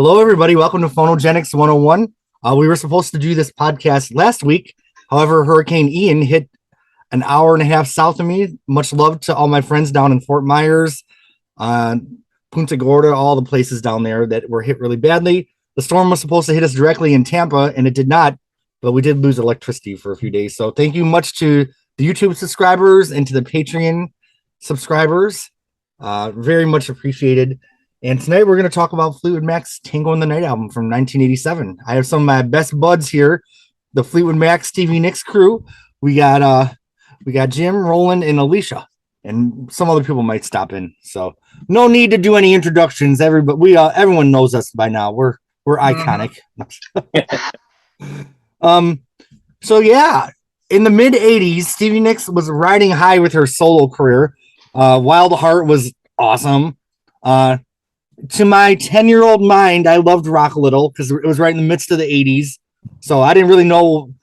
Hello, everybody. Welcome to Phonogenics 101. We were supposed to do this podcast last week. However, Hurricane Ian hit an hour and a half south of me. Much love to all my friends down in Fort Myers, Punta Gorda, all the places down there that were hit really badly. The storm was supposed to hit us directly in Tampa, and it did not, but we did lose electricity for a few days. So thank you much to the YouTube subscribers and to the Patreon subscribers. Very much appreciated. And tonight we're going to talk about Fleetwood Mac's Tango in the Night album from 1987. I have some of my best buds here, the Fleetwood Mac Stevie Nicks crew. We got Jim, Roland, and Alicia, and some other people might stop in. So no need to do any introductions. Everyone knows us by now. We're iconic. So yeah, in the mid 80s, Stevie Nicks was riding high with her solo career. Wild Heart was awesome. To my 10-year-old mind, I loved rock a little because it was right in the midst of the 80s. So I didn't really know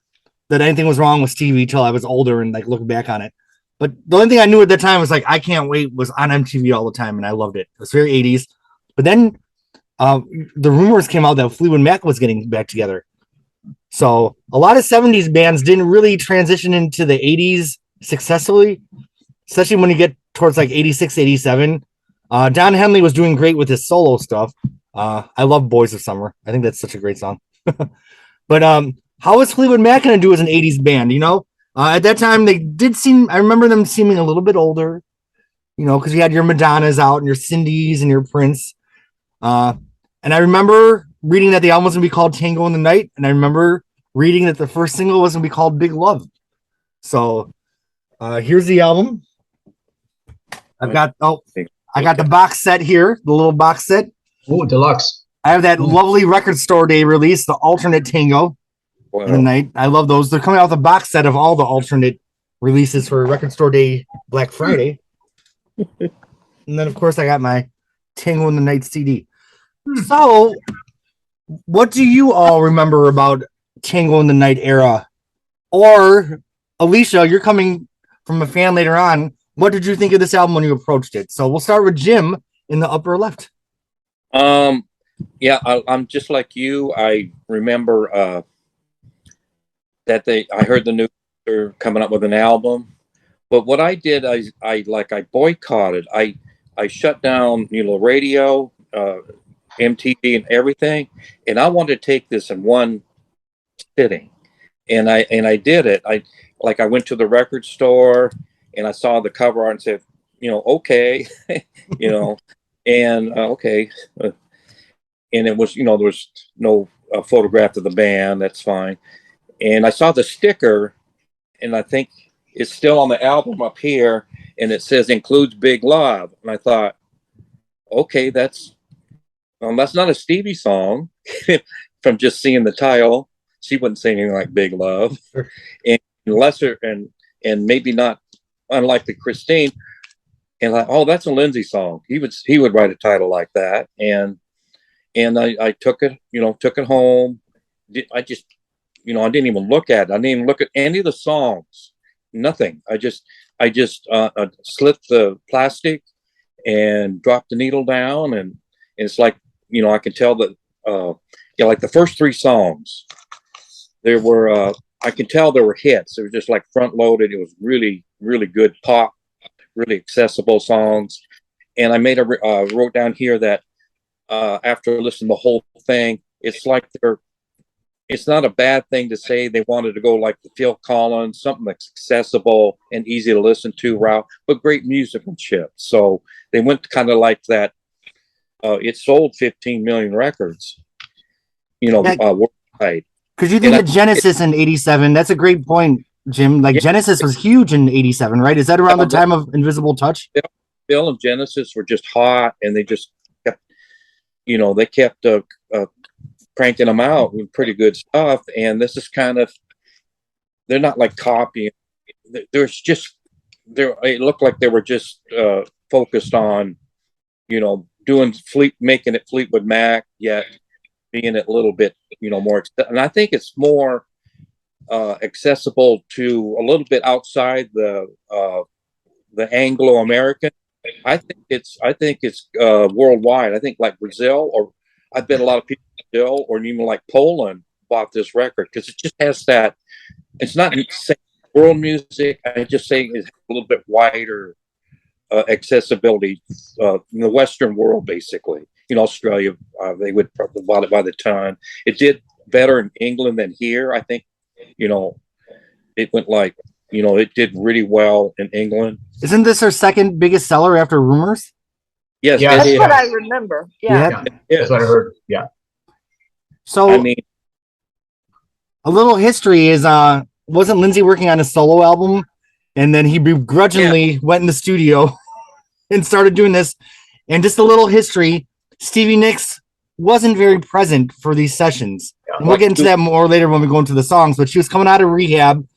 that anything was wrong with Stevie till I was older and looking back on it. But the only thing I knew at that time was I Can't Wait was on MTV all the time, and I loved it. It was very 80s. But then the rumors came out that Fleetwood Mac was getting back together. So a lot of 70s bands didn't really transition into the 80s successfully, especially when you get towards 86, 87. Don Henley was doing great with his solo stuff. I love Boys of Summer. I think that's such a great song. But how is Fleetwood Mac going to do as an 80s band? At that time, I remember them seeming a little bit older, because you had your Madonnas out and your Cindy's and your Prince. And I remember reading that the album was going to be called Tango in the Night. And I remember reading that the first single was going to be called Big Love. So here's the album. I got the box set here, the little box set. Oh, deluxe. I have that lovely record store day release, the alternate Tango in the Night. I love those. They're coming out with a box set of all the alternate releases for record store day Black Friday. And then, of course, I got my Tango in the Night CD. So, what do you all remember about Tango in the Night era? Or, Alicia, you're coming from a fan later on. What did you think of this album when you approached it? So we'll start with Jim in the upper left. Yeah, I'm just like you. I remember that I heard the news they're coming up with an album. But what I did, I boycotted. I shut down, radio, MTV, and everything. And I wanted to take this in one sitting, and I did it. I went to the record store. And I saw the cover art and said, okay, and okay. And it was, there was no photograph of the band. That's fine. And I saw the sticker, and I think it's still on the album up here, and it says includes Big Love. And I thought, okay, that's not a Stevie song from just seeing the title. She wouldn't say anything like Big Love. And lesser and maybe not, unlike the Christine, and that's a Lindsey song. He would write a title like that, and I took it home. I just, I didn't even look at it. I didn't even look at any of the songs. Nothing. I just slit the plastic and dropped the needle down, and it's like, I can tell that, like the first three songs, there were. I can tell there were hits. It was just front loaded. It was really, really good pop, really accessible songs. And I wrote down here that after listening to the whole thing, it's not a bad thing to say they wanted to go like the Phil Collins, something that's accessible and easy to listen to route, but great musicianship. So they went kind of like that. It sold 15 million records, worldwide. Because you think of Genesis in 87. That's a great point, Jim. Genesis was huge in 87, right? Is that around the time of Invisible Touch? Bill and Genesis were just hot, and they just kept, cranking them out with pretty good stuff. And this is they're not like copying. It looked like they were just focused on, making it Fleetwood Mac, yet being a little bit, more, and I think it's more accessible to a little bit outside the Anglo-American. I think it's worldwide. I think like Brazil I bet a lot of people still, or even like Poland, bought this record because it just has that. It's not world music. I just say it's a little bit wider accessibility in the Western world, basically. In Australia, they would probably bought it by the ton. It did better in England than here. I think, it went like, it did really well in England. Isn't this her second biggest seller after Rumors? Yes, Yeah, That's what I remember. Yeah. That's what I heard. Yeah. So I mean, a little history is wasn't Lindsey working on a solo album, and then he begrudgingly went in the studio and started doing this. And just a little history, Stevie Nicks wasn't very present for these sessions. Yeah. And we'll get into that more later when we go into the songs, but she was coming out of rehab,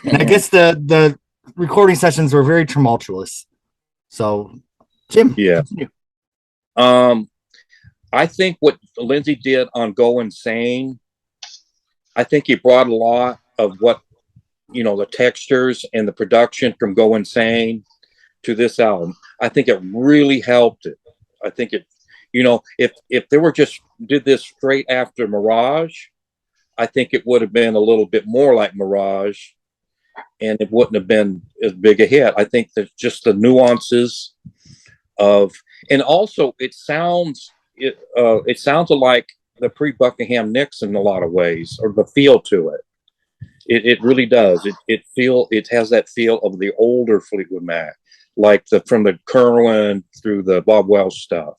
and I guess the recording sessions were very tumultuous. So Jim, yeah. continue. I think what Lindsey did on Go Insane, I think he brought a lot of what, the textures and the production from Go Insane to this album. I think it really helped it. I think it, if they were just did this straight after Mirage, I think it would have been a little bit more like Mirage, and it wouldn't have been as big a hit. I think that just the nuances of, and also it sounds like the pre-Buckingham Nicks in a lot of ways, or the feel to it. It really does. It has that feel of the older Fleetwood Mac, like from the Kerwin through the Bob Welch stuff.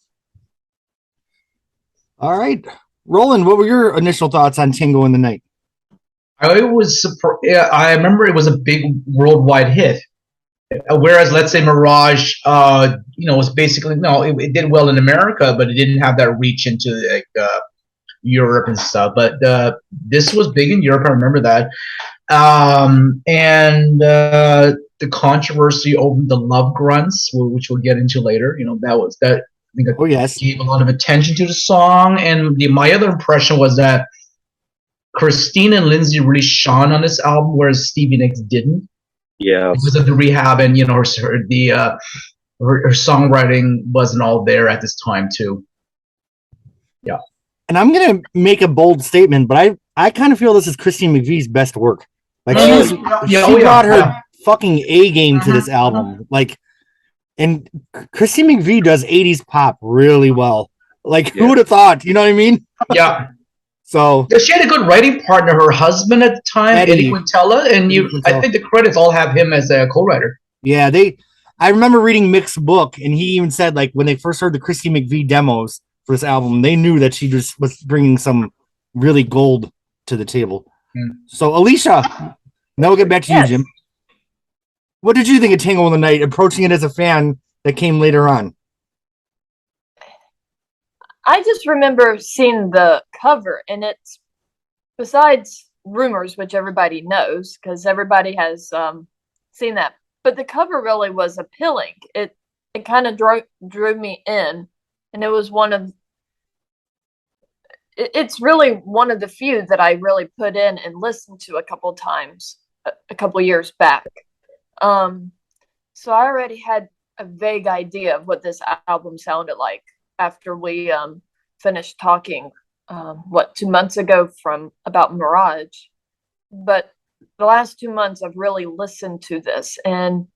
All right, Roland, what were your initial thoughts on Tango in the Night? I was surprised. Yeah, I remember it was a big worldwide hit. Whereas, let's say Mirage, was basically it did well in America, but it didn't have that reach into Europe and stuff. But this was big in Europe. I remember that, and the controversy over the love grunts, which we'll get into later. That. I think gave a lot of attention to the song, and my other impression was that Christine and Lindsey really shone on this album, whereas Stevie Nicks didn't. Yeah, because of the rehab and her songwriting wasn't all there at this time too. Yeah, and I'm gonna make a bold statement, but I kind of feel this is Christine McVie's best work. Like she brought her fucking A game to this album. Like, and Christine McVie does 80s pop really well. Like, who would have thought? You know what I mean? Yeah. So she had a good writing partner, her husband at the time, Eddie Quintella, and I think the credits all have him as a co-writer. Yeah, I remember reading Mick's book, and he even said, like, when they first heard the Christine McVie demos for this album, they knew that she just was bringing some really gold to the table. So Alicia, now we'll get back to you, Jim. What did you think of Tango in the Night, approaching it as a fan that came later on? I just remember seeing the cover, and it's, besides Rumors, which everybody knows because everybody has seen that, but the cover really was appealing. It kind of drew me in, and it was it's really one of the few that I really put in and listened to a couple times a couple years back. So I already had a vague idea of what this album sounded like after we finished talking 2 months ago about Mirage. But the last 2 months I've really listened to this, and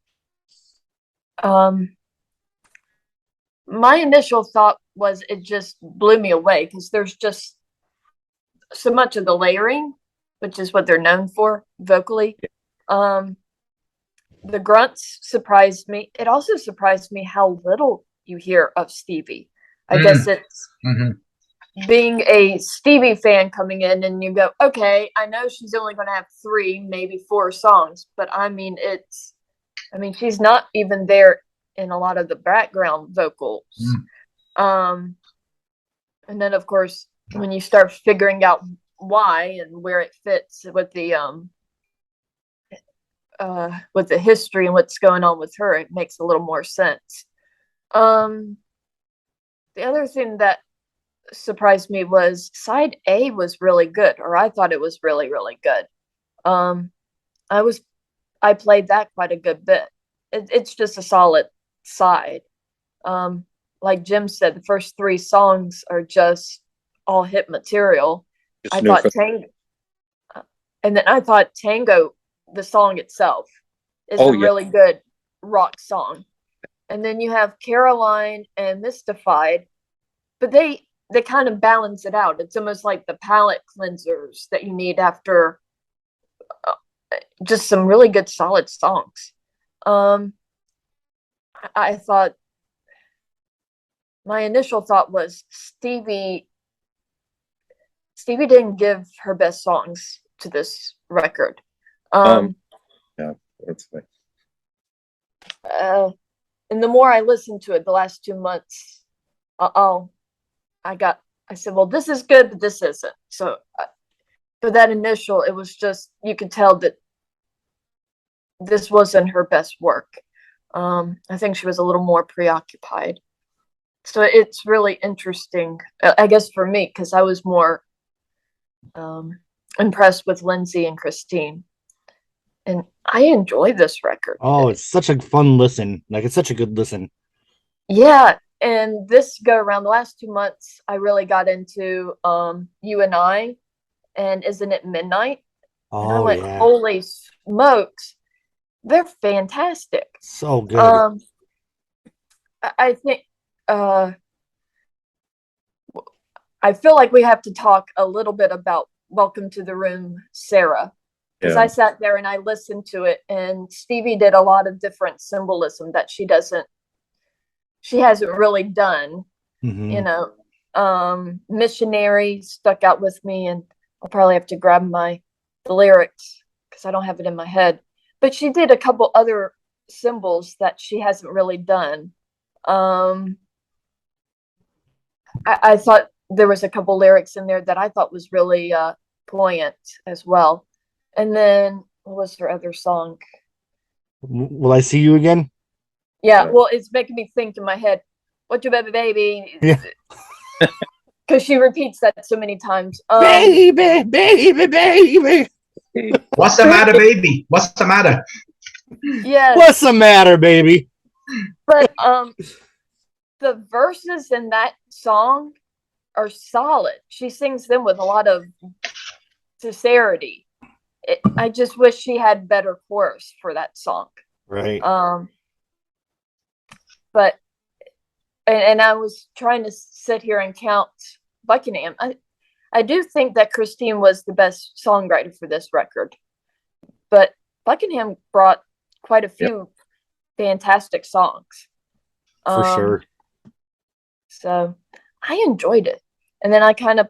my initial thought was it just blew me away because there's just so much of the layering, which is what they're known for vocally. The grunts surprised me. It also surprised me how little you hear of Stevie. I guess it's being a Stevie fan coming in, and you go, okay, I know she's only going to have 3, maybe 4 songs, but she's not even there in a lot of the background vocals. And then, of course, when you start figuring out why and where it fits with the history and what's going on with her, it makes a little more sense. The other thing that surprised me was side A was really good, or I thought it was really, really good. I played that quite a good bit. It's just a solid side. Like Jim said, the first 3 songs are just all hit material. Just I new thought for- Tango, and then I thought Tango, the song itself, is Oh, a yeah. really good rock song. And then you have Caroline and Mystified, but they kind of balance it out. It's almost like the palate cleansers that you need after just some really good solid songs. I thought, my initial thought was Stevie didn't give her best songs to this record. Yeah, that's fine. And the more I listened to it the last 2 months, I said, well, this is good, but this isn't. So for that initial, it was just, you could tell that this wasn't her best work. I think she was a little more preoccupied. So it's really interesting, I guess, for me, because I was more impressed with Lindsey and Christine. And I enjoy this record. Oh, it's such a fun listen. Like, it's such a good listen. Yeah. And this go around the last 2 months, I really got into You and I and Isn't It Midnight? And I Oh, went, yeah. holy smokes, they're fantastic. So good. I think I feel like we have to talk a little bit about Welcome to the Room, Sarah, because I sat there and I listened to it, and Stevie did a lot of different symbolism that she hasn't really done. Mhm. You know, Missionary stuck out with me, and I'll probably have to grab the lyrics because I don't have it in my head. But she did a couple other symbols that she hasn't really done. I thought there was a couple lyrics in there that I thought was really poignant as well. And then what was her other song? Will I see you again? Yeah, well, it's making me think in my head, what you baby? Yeah. Because she repeats that so many times. Baby, baby, baby. What's the matter, baby? What's the matter? Yeah. What's the matter, baby? But the verses in that song are solid. She sings them with a lot of sincerity. I just wish she had better chorus for that song. Right. But and I was trying to sit here and count Buckingham. I do think that Christine was the best songwriter for this record, but Buckingham brought quite a few fantastic songs. For sure. So I enjoyed it. And then I kind of,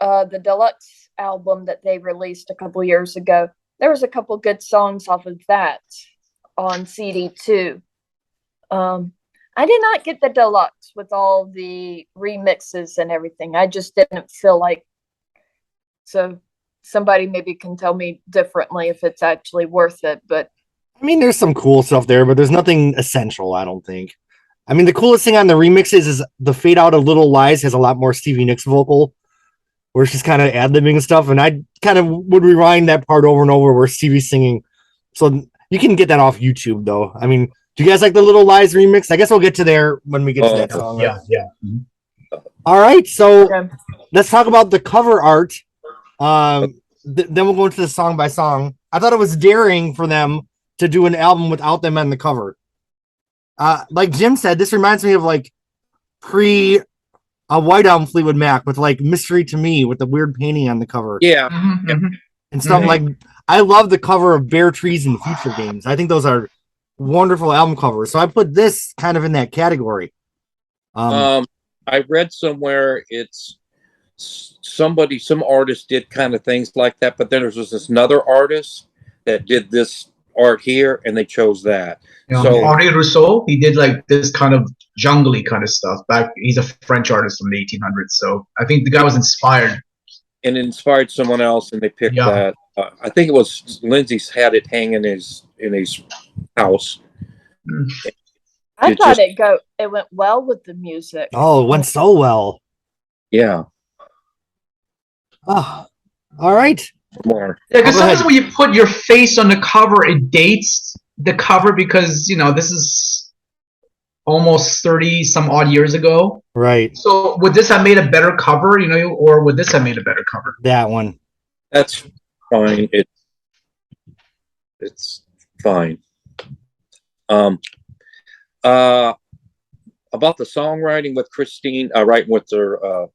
the deluxe album that they released a couple years ago, there was a couple good songs off of that on CD too. I did not get the deluxe with all the remixes and everything. I just didn't feel like, so somebody maybe can tell me differently if it's actually worth it. But I mean, there's some cool stuff there, but there's nothing essential, I don't think. I mean, the coolest thing on the remixes is the Fade Out of Little Lies has a lot more Stevie Nicks vocal, where she's kind of ad-libbing and stuff, and I kind of would rewind that part over and over where Stevie's singing. So you can get that off YouTube, though. I mean, do you guys like the Little Lies remix? I guess we'll get to there when we get to that song. Yeah. All right, so okay. Let's talk about the cover art. Then we'll go into the song by song. I thought it was daring for them to do an album without them on the cover. Like Jim said, this reminds me of like a White Album Fleetwood Mac with like Mystery to Me with the weird painting on the cover. Yeah. And stuff like, I love the cover of Bare Trees and Future Games. I think those are wonderful album covers. So I put this kind of in that category. I read somewhere it's some artist did kind of things like that, but then there was this another artist that did this art here, and they chose that. So Henri Rousseau, he did like this kind of jungly kind of stuff. He's a French artist from the 1800s, so I think the guy was inspired. And inspired someone else, and they picked that. I think it was Lindsey's had it hang in his house. I thought it went well with the music. Oh, it went so well. Yeah. Oh, all right. More. Yeah, because sometimes when you put your face on the cover, it dates the cover because, you know, this is almost 30 some odd years ago. Right. So would this have made a better cover, or would this have made a better cover? That one. That's fine. It's fine. About the songwriting with Christine, writing with her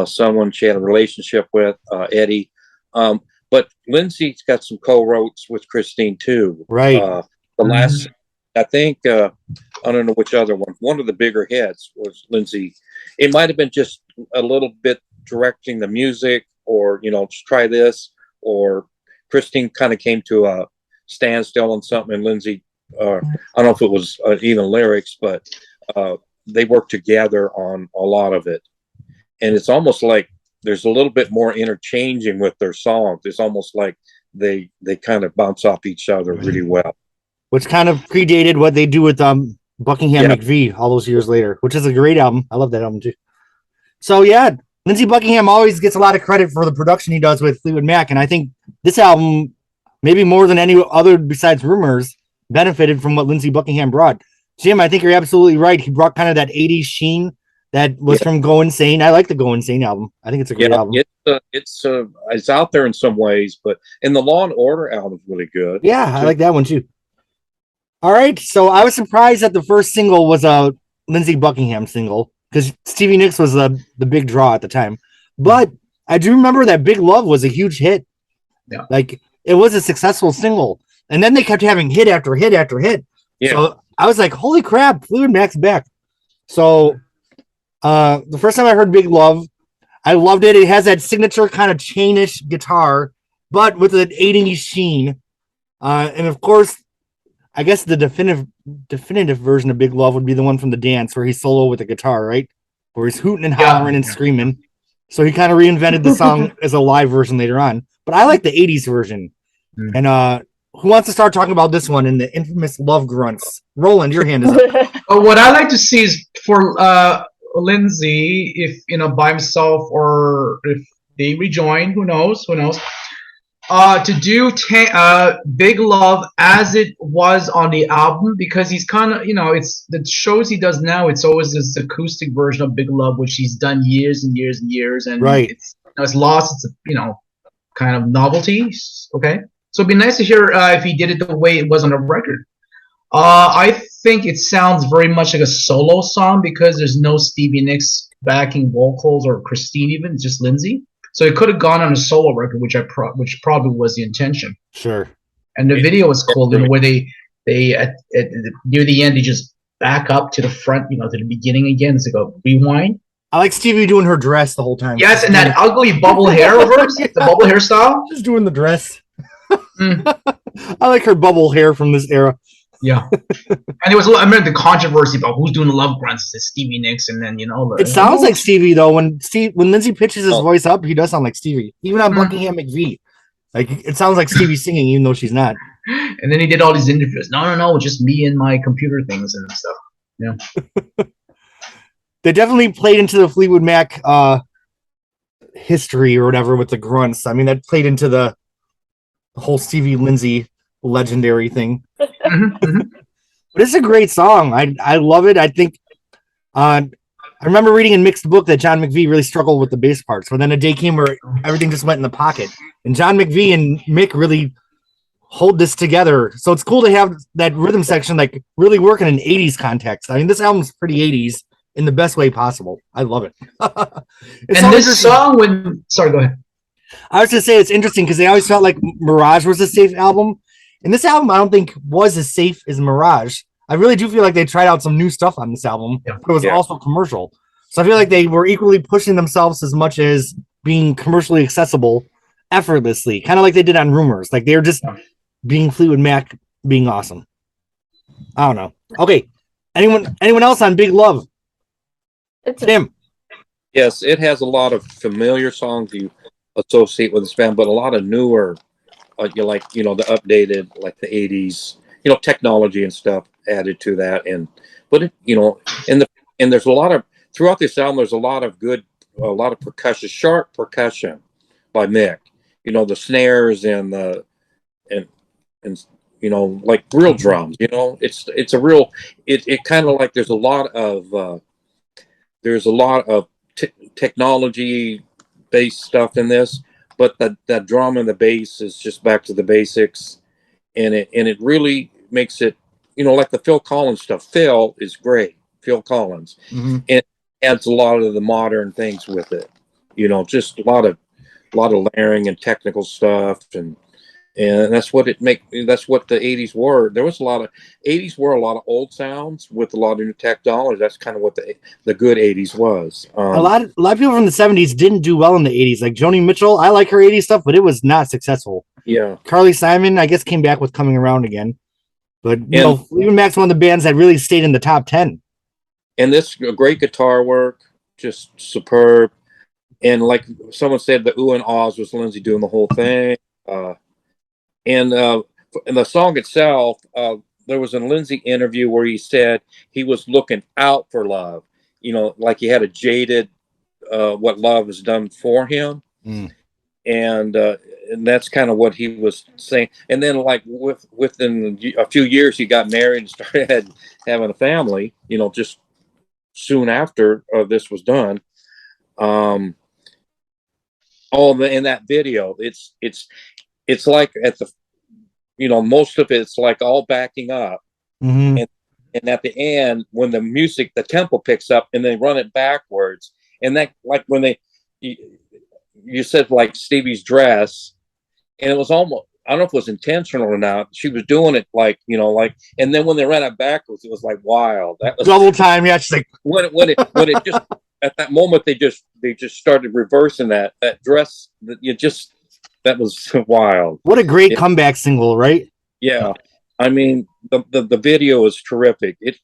someone she had a relationship with, Eddie. But Lindsey's got some co-wrotes with Christine too. Right. The last, I think, I don't know which other one. One of the bigger hits was Lindsey. It might have been just a little bit directing the music, or just try this, or Christine kind of came to a standstill on something, and Lindsey, I don't know if it was even lyrics, but they worked together on a lot of it. And it's almost like there's a little bit more interchanging with their songs. It's almost like they kind of bounce off each other really well. Which kind of predated what they do with Buckingham McVie all those years later, which is a great album. I love that album too. So yeah, Lindsey Buckingham always gets a lot of credit for the production he does with Fleetwood Mac, and I think this album, maybe more than any other besides Rumors, benefited from what Lindsey Buckingham brought. Jim, I think you're absolutely right. He brought kind of that 80s sheen that was from Go Insane. I like the Go Insane album. I think it's a great album. It's out there in some ways, but in the Law and Order album's really good. Yeah, I like that one too. All right, so I was surprised that the first single was a Lindsey Buckingham single because Stevie Nicks was the big draw at the time. But I do remember that Big Love was a huge hit. Yeah. Like, it was a successful single. And then they kept having hit after hit after hit. Yeah. So I was like, holy crap, Fleetwood Mac's back. So the first time I heard Big Love, I loved it. It has that signature kind of chainish guitar, but with an 80s sheen. And of course, I guess the definitive version of Big Love would be the one from The Dance where he's solo with the guitar, right? Where he's hooting and hollering and screaming. So he kind of reinvented the song as a live version later on. But I like the 80s version. And who wants to start talking about this one in the infamous Love Grunts? Roland, your hand is up. What I like to see is for Lindsey, if by himself or if they rejoin, who knows? To do Big Love as it was on the album, because he's kind of, it's the shows he does now, it's always this acoustic version of Big Love, which he's done years and years and years, and it's lost its kind of novelty. Okay, so it'd be nice to hear if he did it the way it was on the record. I think it sounds very much like a solo song because there's no Stevie Nicks backing vocals or Christine even, just Lindsey. So it could have gone on a solo record, which probably was the intention. Sure. And the video was cool, where they at near the end they just back up to the front, to the beginning again. It's like a rewind. I like Stevie doing her dress the whole time. Yes, and that ugly bubble hair of hers, the bubble hairstyle. Just doing the dress. I like her bubble hair from this era. Yeah, and it was. I remember the controversy about who's doing the Love Grunts. Is Stevie Nicks, and then it sounds like Stevie though. When Lindsey pitches his voice up, he does sound like Stevie. Even on Buckingham McVie, like it sounds like Stevie singing, even though she's not. And then he did all these interviews. No, just me and my computer things and stuff. Yeah, they definitely played into the Fleetwood Mac history or whatever with the grunts. I mean, that played into the whole Stevie Lindsey legendary thing. But it's a great song. I love it. I think I remember reading in Mixed Book that John McVie really struggled with the bass parts, but then a day came where everything just went in the pocket, and John McVie and Mick really hold this together. So it's cool to have that rhythm section like really work in an 80s context. I mean, this album's pretty 80s in the best way possible. I love it. And this song sorry, go ahead. I was gonna say it's interesting because they always felt like Mirage was a safe album. And this album, I don't think was as safe as Mirage. I really do feel like they tried out some new stuff on this album, but it was also commercial. So I feel like they were equally pushing themselves as much as being commercially accessible effortlessly, kind of like they did on Rumors. Like they're just being Fleetwood Mac, being awesome. I don't know. Okay, anyone else on Big Love? It's Tim. Yes, it has a lot of familiar songs you associate with this band, but a lot of newer. The updated, like the 80s, technology and stuff added to that. But there's a lot of, throughout this album, there's a lot of percussion, sharp percussion by Mick, the snares and like real drums, it's a real, it kind of like there's a lot of there's a lot of technology based stuff in this, but the drum and the bass is just back to the basics, and it really makes it, like the Phil Collins stuff. Phil is great, Phil Collins, and adds a lot of the modern things with it. Just a lot of layering and technical stuff, and that's what that's what the 80s were. There was a lot of old sounds with a lot of new technology. That's kind of what the good 80s was. A lot of people from the 70s didn't do well in the 80s. Like Joni Mitchell, I like her 80s stuff, but it was not successful. Yeah. Carly Simon, I guess, came back with Coming Around Again. But Fleetwood Mac's one of the bands that really stayed in the top 10. And this great guitar work, just superb. And like someone said, the ooh and ahs was Lindsey doing the whole thing. And the song itself, there was a Lindsey interview where he said he was looking out for love. Like he had a jaded what love has done for him. And that's kind of what he was saying. And then, like within a few years, he got married and started having a family. Just soon after this was done. In that video, it's like at the, most of it's like all backing up, and at the end when the music, the tempo picks up, and they run it backwards, and that, like when you said like Stevie's dress, and it was almost, I don't know if it was intentional or not. She was doing it like, and then when they ran it backwards, it was like wild. That was double time. Yeah, she's like when it just at that moment they just started reversing that dress. That was wild. What a great comeback single, right? Yeah, I mean the video is terrific. It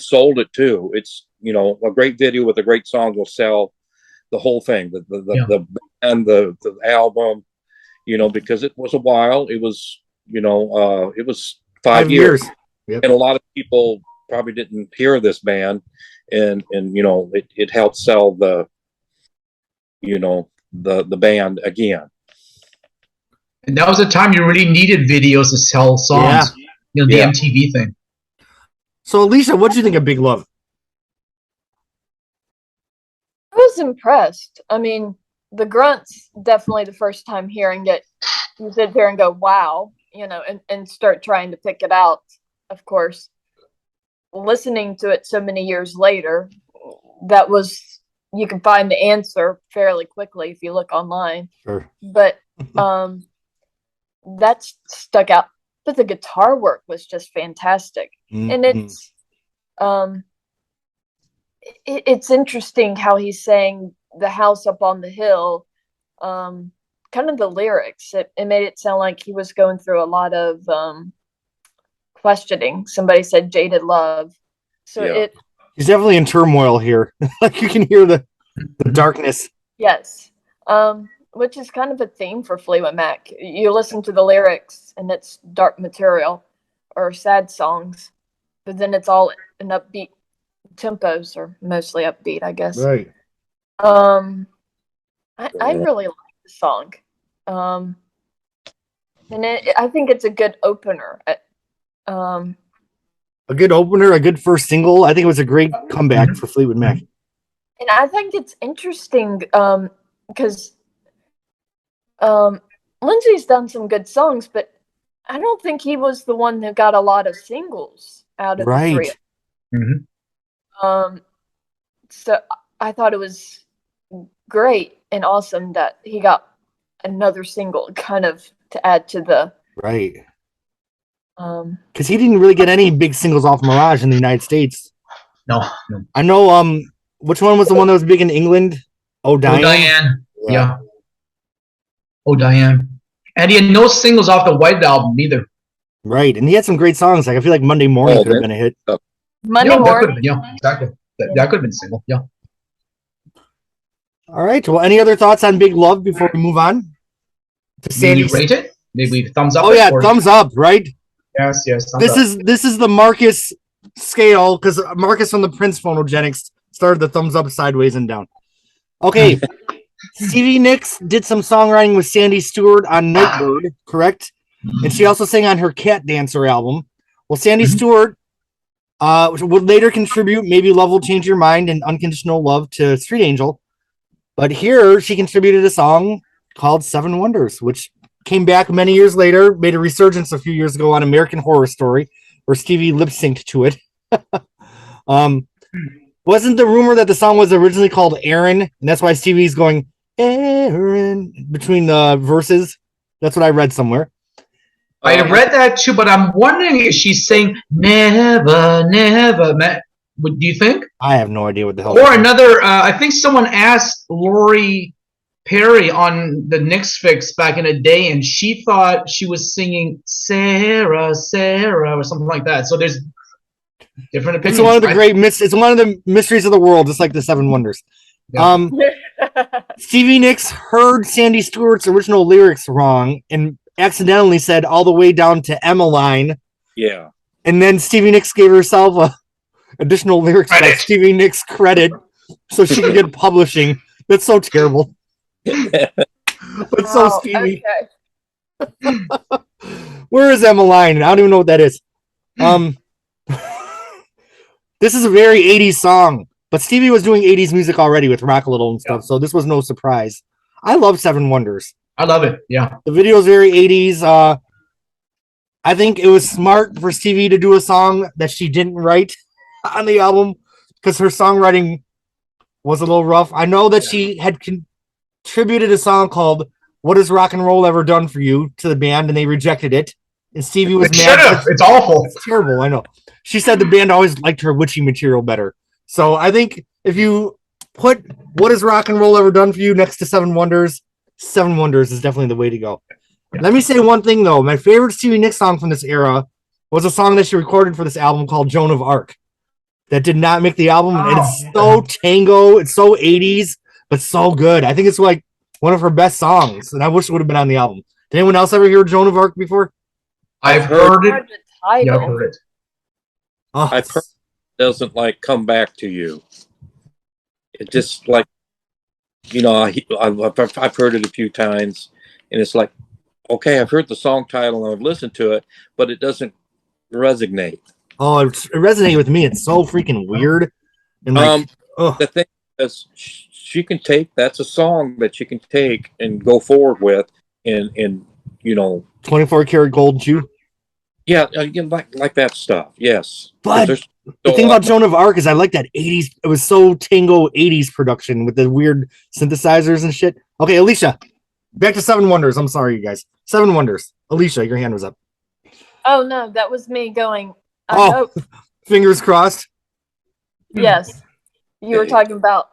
sold it too. It's a great video with a great song will sell the whole thing. The band, the album. Because it was a while. It was, it was 5 years. Yep. And a lot of people probably didn't hear this band, and it helped sell the band again. And that was a time you really needed videos to sell songs. Yeah. The MTV thing. So, Alicia, what do you think of Big Love? I was impressed. I mean, the grunts, definitely the first time hearing it, you sit there and go, wow, and start trying to pick it out, of course. Listening to it so many years later, you can find the answer fairly quickly if you look online. Sure. But that stuck out. But the guitar work was just fantastic. And it's interesting how he's saying the house up on the hill, kind of the lyrics. It made it sound like he was going through a lot of questioning. Somebody said jaded love. So he's definitely in turmoil here. Like you can hear the darkness. Yes. Which is kind of a theme for Fleetwood Mac. You listen to the lyrics and it's dark material or sad songs, but then it's all in upbeat tempos, or mostly upbeat, I guess. Right. I really like the song. And I think it's a good opener. A good opener, a good first single. I think it was a great comeback for Fleetwood Mac. And I think it's interesting because Lindsey's done some good songs, but I don't think he was the one who got a lot of singles out of the three. So I thought it was great and awesome that he got another single kind of to add to the because he didn't really get any big singles off Mirage in the United States. No. I know which one was the one that was big in England? Oh Diane. Yeah. Oh Diane. And he had no singles off the White Album either. Right. And he had some great songs. Like I feel like Monday Morning could have been a hit. Monday Morning. Exactly. That could have been single. Yeah. All right. Well, any other thoughts on Big Love before we move on? Maybe rate it? Maybe thumbs up. Oh yeah, thumbs up, right? Yes. This is the Marcus scale, because Marcus from the Prince Phonogenics started the thumbs up, sideways, and down. Okay. Stevie Nicks did some songwriting with Sandy Stewart on Nightbird, correct? And she also sang on her Cat Dancer album. Well, Sandy Stewart would later contribute Maybe Love Will Change Your Mind and Unconditional Love to Street Angel. But here she contributed a song called Seven Wonders, which came back many years later, made a resurgence a few years ago on American Horror Story, where Stevie lip synced to it. Wasn't the rumor that the song was originally called Aaron, and that's why Stevie's going Aaron between the verses? That's what I read somewhere. I read that too, but I'm wondering if she's saying never, never. What do you think? I have no idea what the hell. Or another, I think someone asked Lori Perry on the Knicks Fix back in the day, and she thought she was singing Sarah, Sarah, or something like that. So there's different opinions. It's one of the it's one of the mysteries of the world, just like the Seven Wonders. Yeah. Stevie Nicks heard Sandy Stewart's original lyrics wrong and accidentally said all the way down to Emmeline. Yeah. And then Stevie Nicks gave herself a additional lyrics by Stevie Nicks credit so she could get publishing. That's so terrible. But so Stevie. Okay. Where is Emmeline? I don't even know what that is. This is a very 80s song, but Stevie was doing 80s music already with Rock a Little and stuff, so this was no surprise. I love Seven Wonders. I love it. Yeah. The video is very 80s. I think it was smart for Stevie to do a song that she didn't write on the album because her songwriting was a little rough. I know that she had contributed a song called What Has Rock and Roll Ever Done For You to the band, and they rejected it. And Stevie was mad. It's awful. It's terrible, I know. She said the band always liked her witchy material better. So I think if you put What Has Rock and Roll Ever Done For You next to Seven Wonders is definitely the way to go. Let me say one thing, though. My favorite Stevie Nicks song from this era was a song that she recorded for this album called Joan of Arc that did not make the album. And it's so tango. It's so 80s, but so good. I think it's like one of her best songs, and I wish it would have been on the album. Did anyone else ever hear Joan of Arc before? I've heard it. Yeah, I've heard it. Oh, I've heard it doesn't like come back to you. It just like, you know, I've heard it a few times, and it's like, okay, I've heard the song title and I've listened to it, but it doesn't resonate. Oh, it resonated with me. It's so freaking weird. And like, the thing is, she can take, that's a song that she can take and go forward with, and you know, 24 karat gold too. Yeah, like that stuff. Yes, but the thing about Joan of Arc is I like that 80s. It was so tango 80s production with the weird synthesizers and shit. Okay, Alicia, back to Seven Wonders. I'm sorry, you guys. Seven Wonders. Alicia, your hand was up. Oh no, that was me going. Fingers crossed. Yes, you were talking about.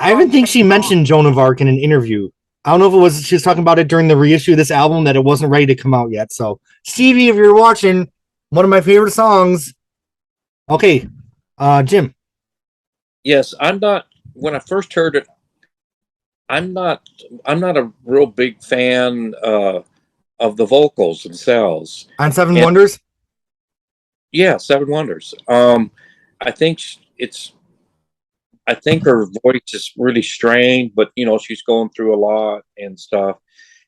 I even think she mentioned Joan of Arc in an interview. I don't know if it was she was talking about it during the reissue of this album that it wasn't ready to come out yet. So, Stevie, if you're watching, one of my favorite songs. Okay, Jim. Yes, I'm not. When I first heard it, I'm not a real big fan of the vocals themselves on Seven Wonders. Yeah, Seven Wonders. I think her voice is really strained, but you know, she's going through a lot and stuff.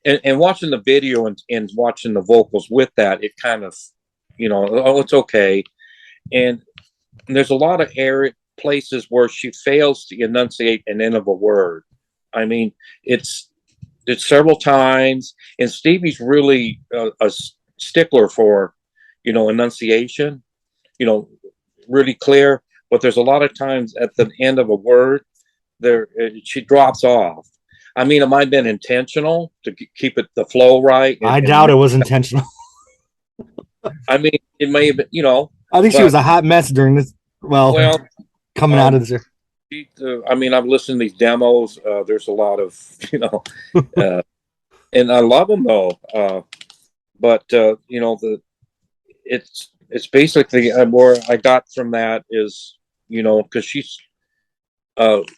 And watching the video and watching the vocals with that, it kind of, you know, oh, it's okay. And there's a lot of places where she fails to enunciate an end of a word. I mean, it's several times, and Stevie's really a stickler for, you know, enunciation, you know, really clear. But there's a lot of times at the end of a word, she drops off. I mean, it might have been intentional to keep the flow right. I doubt it was intentional. I mean, it may have been, you know. I think she was a hot mess during this. Well coming out of this. I mean, I've listened to these demos. There's a lot of, you know, and I love them though. But you know, it's basically where I got from that is, you know, because she's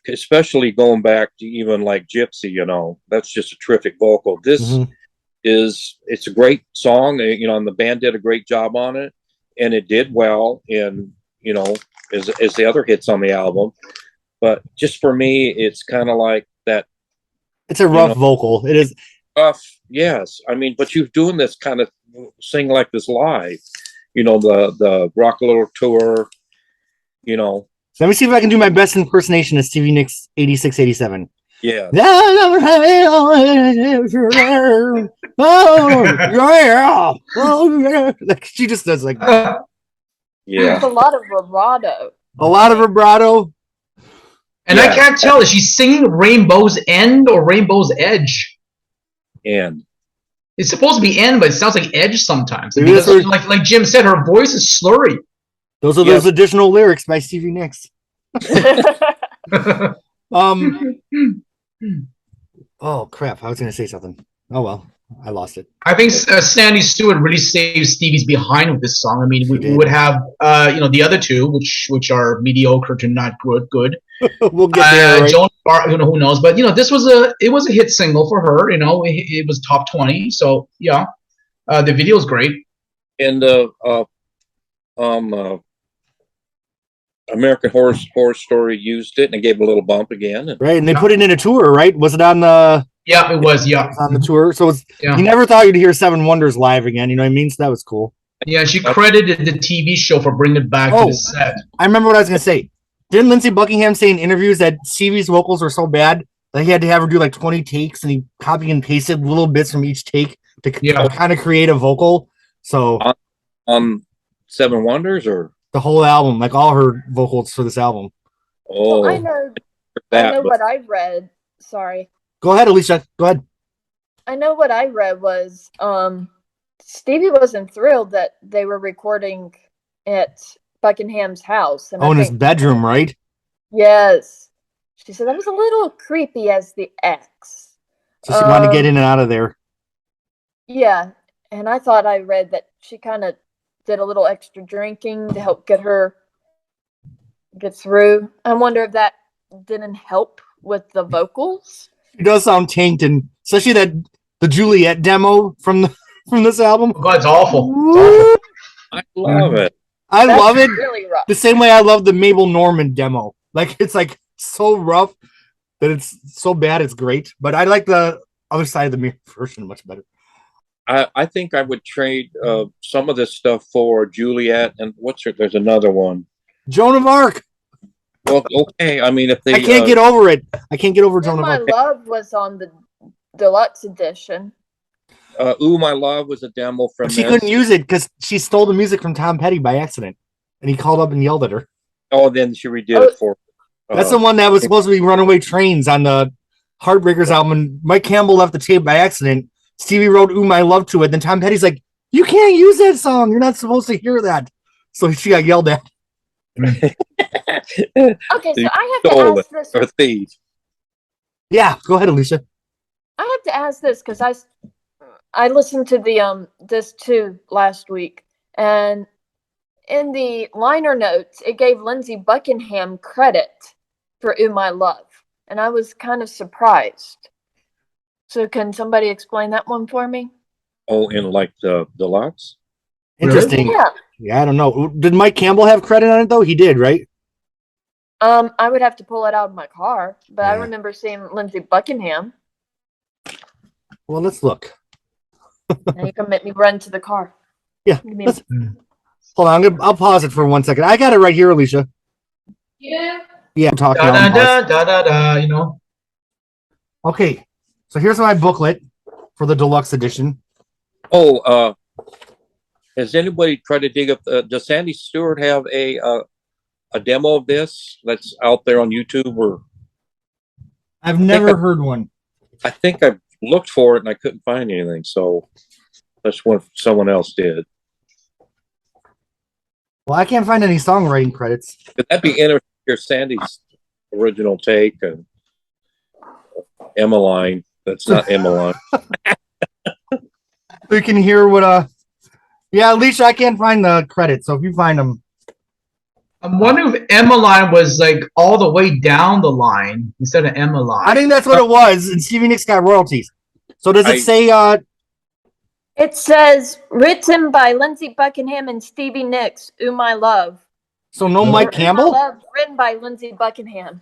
especially going back to even like Gypsy, you know, that's just a terrific vocal. This it's a great song, you know, and the band did a great job on it, and it did well, and you know, as the other hits on the album. But just for me, it's kind of like that. It's a rough vocal. It is rough, yes. I mean, but you're doing this kind of sing like this live. the Rock a Little tour. Let me see if I can do my best impersonation of Stevie Nicks 86, 87. Yeah. Like she just does like Yeah. There's a lot of vibrato. a lot of vibrato. And I can't tell, is she singing Rainbow's End or Rainbow's Edge? And It's supposed to be end, but it sounds like edge sometimes. Maybe Because, that's what- like Jim said, her voice is slurry. Those are those additional lyrics by Stevie Nicks. Oh crap! I was going to say something. Oh well, I lost it. I think Sandy Stewart really saved Stevie's behind with this song. I mean, we would have the other two, which are mediocre to not good. We'll get there. Right? Joan Bar, who knows? But this was a hit single for her. It was top 20. So yeah, the video is great. And American Horror Story used it, and it gave it a little bump again. Right, and they put it in a tour, right? Was it on the? Yeah, it was. Yeah, on the tour. So you never thought you'd hear Seven Wonders live again. You know what I mean? So that was cool. Yeah, she credited the TV show for bringing it back to the set. I remember what I was going to say. Didn't Lindsey Buckingham say in interviews that Stevie's vocals were so bad that he had to have her do like 20 takes, and he copied and pasted little bits from each take to kind of create a vocal? So Seven Wonders or the whole album, like all her vocals for this album. Oh, well, I know what I read. Sorry. Go ahead, Alicia. Go ahead. I know what I read was Stevie wasn't thrilled that they were recording at Buckingham's house. And in his bedroom, right? Yes. She said that was a little creepy as the ex. So she wanted to get in and out of there. Yeah. And I thought I read that she kind of did a little extra drinking to help get through. I wonder if that didn't help with the vocals. It does sound tanked, and especially the Juliet demo from this album. Oh, God, it's awful. I love it. I love it really rough. the same way I love the Mabel Normand demo. Like it's like so rough that it's so bad it's great. But I like the other side of the mirror version much better. I think I would trade some of this stuff for Juliet and there's another one. Joan of Arc. Well, okay. I mean, if they I can't get over it. I can't get over Joan of My Arc. Love was on the deluxe edition. Ooh, My Love was a demo from But she couldn't use it because she stole the music from Tom Petty by accident. And he called up and yelled at her. Oh, then she redid it for that's the one that was supposed to be Runaway Trains on the Heartbreakers album. And Mike Campbell left the tape by accident. Stevie wrote Ooh, My Love to it. Then Tom Petty's like, you can't use that song. You're not supposed to hear that. So she got yelled at. Okay, so I have to ask this. Or thief. Yeah, go ahead, Alicia. I have to ask this because I listened to the this too last week, and in the liner notes it gave Lindsey Buckingham credit for Ooh, My Love, and I was kind of surprised. So can somebody explain that one for me? Oh, in like the deluxe? Interesting. Yeah. Yeah, I don't know. Did Mike Campbell have credit on it though? He did, right? I would have to pull it out of my car, but I Yeah. remember seeing Lindsey Buckingham. Well, let's look. And you can make me run to the car. Yeah. Give me Hold on, I'll pause it for 1 second. I got it right here, Alicia. Yeah. Yeah, I'm talking. Okay, so here's my booklet for the deluxe edition. Oh, has anybody tried to dig up? Does Sandy Stewart have a demo of this that's out there on YouTube? Or I've never heard one. I think I looked for it and I couldn't find anything. So that's what someone else did. Well, I can't find any songwriting credits. Could that be interesting? Hear Sandy's original take and Emmeline. That's not Emmeline. We can hear what. Yeah, Alicia, I can't find the credits. So if you find them, I'm wondering if Emmeline was like all the way down the line instead of Emmeline. I think that's what it was. And Stevie Nicks got royalties. So does it say? It says written by Lindsey Buckingham and Stevie Nicks. Ooh, My Love. So no Mike Ooh, Campbell? My Love, written by Lindsey Buckingham.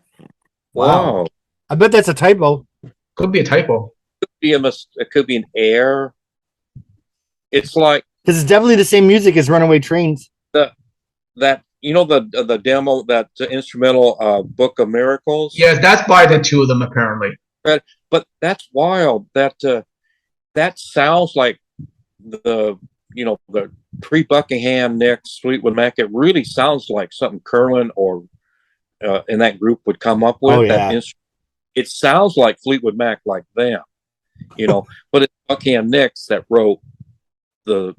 Wow. I bet that's a typo. Could be a typo. It could be an error. It's like Because it's definitely the same music as Runaway Trains. That the demo, that instrumental Book of Miracles. Yes, that's by the two of them apparently. But that's wild. That sounds like the pre-Buckingham Nicks, Fleetwood Mac. It really sounds like something Curlin or in that group would come up with. Oh, yeah. It sounds like Fleetwood Mac, like them, but it's Buckingham Nicks that wrote the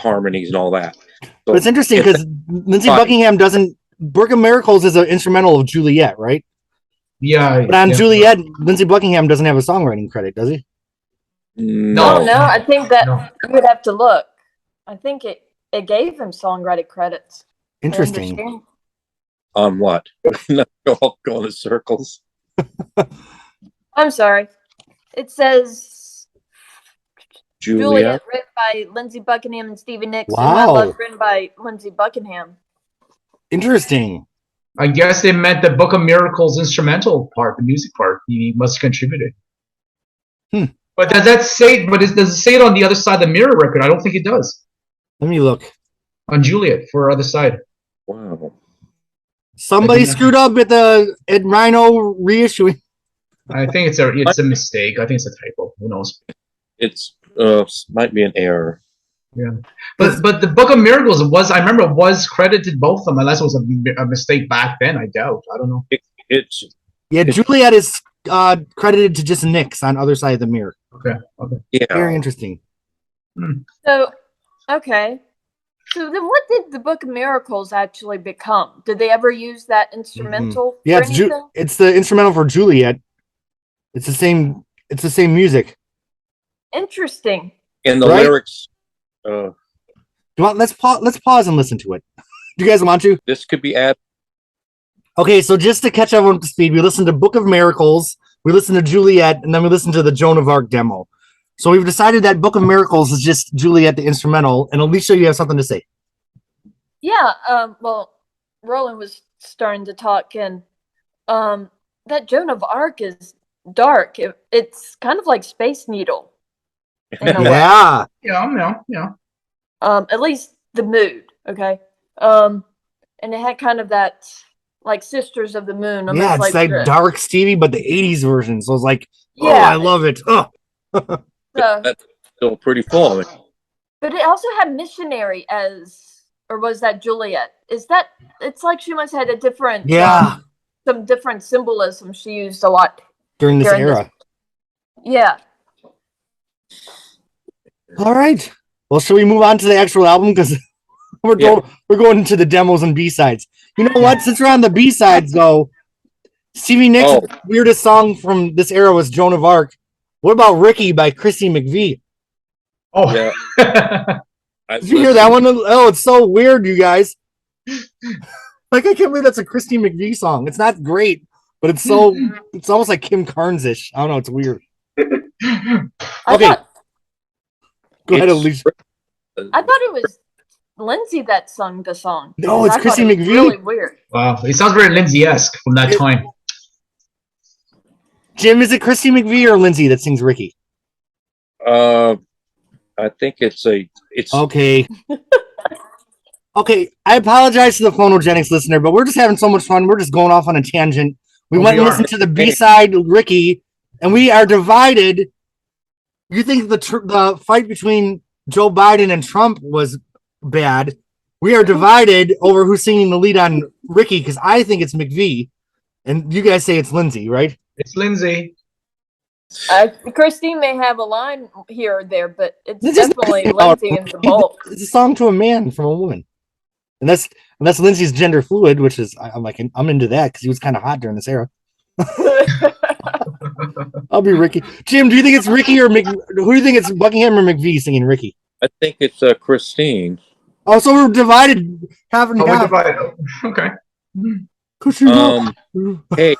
harmonies and all that. So But it's interesting because Lindsey Buckingham doesn't. Book of Miracles is an instrumental of Juliet, right? Yeah. But on Juliet, Lindsey Buckingham doesn't have a songwriting credit, does he? No. No, I think that you would have to look. I think it gave him songwriting credits. I Interesting. understand. On what? Go in circles. I'm sorry. It says Juliet. written by Lindsey Buckingham and Stevie Nicks. Wow. And My Love, written by Lindsey Buckingham. Interesting. I guess they meant the Book of Miracles instrumental part, the music part. He must have contributed. But does that say? But does it say it on the other side of the Mirror record? I don't think it does. Let me look. On Juliet for other side. Wow. Somebody screwed up at Rhino reissuing. I think it's a mistake. I think it's a typo. Who knows? It's might be an error. Yeah, but the Book of Miracles I remember it was credited both of them, unless it was a mistake back then. I doubt. I don't know. It's Juliet is credited to just Nicks on other side of the mirror. Okay. yeah. Very interesting. So, okay. So then what did the Book of Miracles actually become? Did they ever use that instrumental? Yeah, for anything? it's the instrumental for Juliet. It's the same music. Interesting. And the Right? lyrics. Let's pause and listen to it. Do you guys want to? This could be added. Okay, so just to catch everyone up to speed, we listened to Book of Miracles, we listened to Juliet, and then we listened to the Joan of Arc demo. So we've decided that Book of Miracles is just Juliet, the instrumental. And Alicia, you have something to say. Yeah. Well, Roland was starting to talk, and that Joan of Arc is dark. It's kind of like Space Needle. In a way. Yeah. Yeah. At least the mood. Okay. And it had kind of that like Sisters of the Moon. Yeah, it's like the- dark Stevie, but the 80s version. So it's like, oh, Yeah. I love it. Oh. That's still pretty full. But it also had Missionary or was that Juliet? It's like she must have had a different, some different symbolism she used a lot. During this era. Yeah. All right. Well, shall we move on to the actual album? Because we're going into the demos and B-sides. You know what? Since we're on the B-sides, though, Stevie Nicks' weirdest song from this era was Joan of Arc. What about Ricky by Christy McVie? Oh, yeah. Did you hear that one? Oh, it's so weird, you guys. Like, I can't believe that's a Christy McVie song. It's not great, but it's almost like Kim Carnes-ish. I don't know. It's weird. Okay. Go ahead, Alicia. I thought it was Lindsey that sung the song. No, it's Christy McVie. Really weird. Wow, it sounds very Lindsey-esque from that time. Jim, is it Christy McVie or Lindsey that sings Ricky? I think it's okay. Okay, I apologize to the Phonogenics listener, but we're just having so much fun. We're just going off on a tangent. We went and listened to the B-side, Ricky, and we are divided. You think the fight between Joe Biden and Trump was bad? We are divided over who's singing the lead on Ricky, because I think it's McVie, and you guys say it's Lindsey, right? It's Lindsey. Christine may have a line here or there, but it's definitely Lindsey in the bulk. It's a song to a man from a woman, and that's Lindsey's gender fluid, which is I'm into that because he was kind of hot during this era. I'll be Ricky. Jim, do you think it's Ricky or who do you think it's, Buckingham or McVie singing Ricky? I think it's Christine. Oh, so we're divided half and half. Okay. Hey,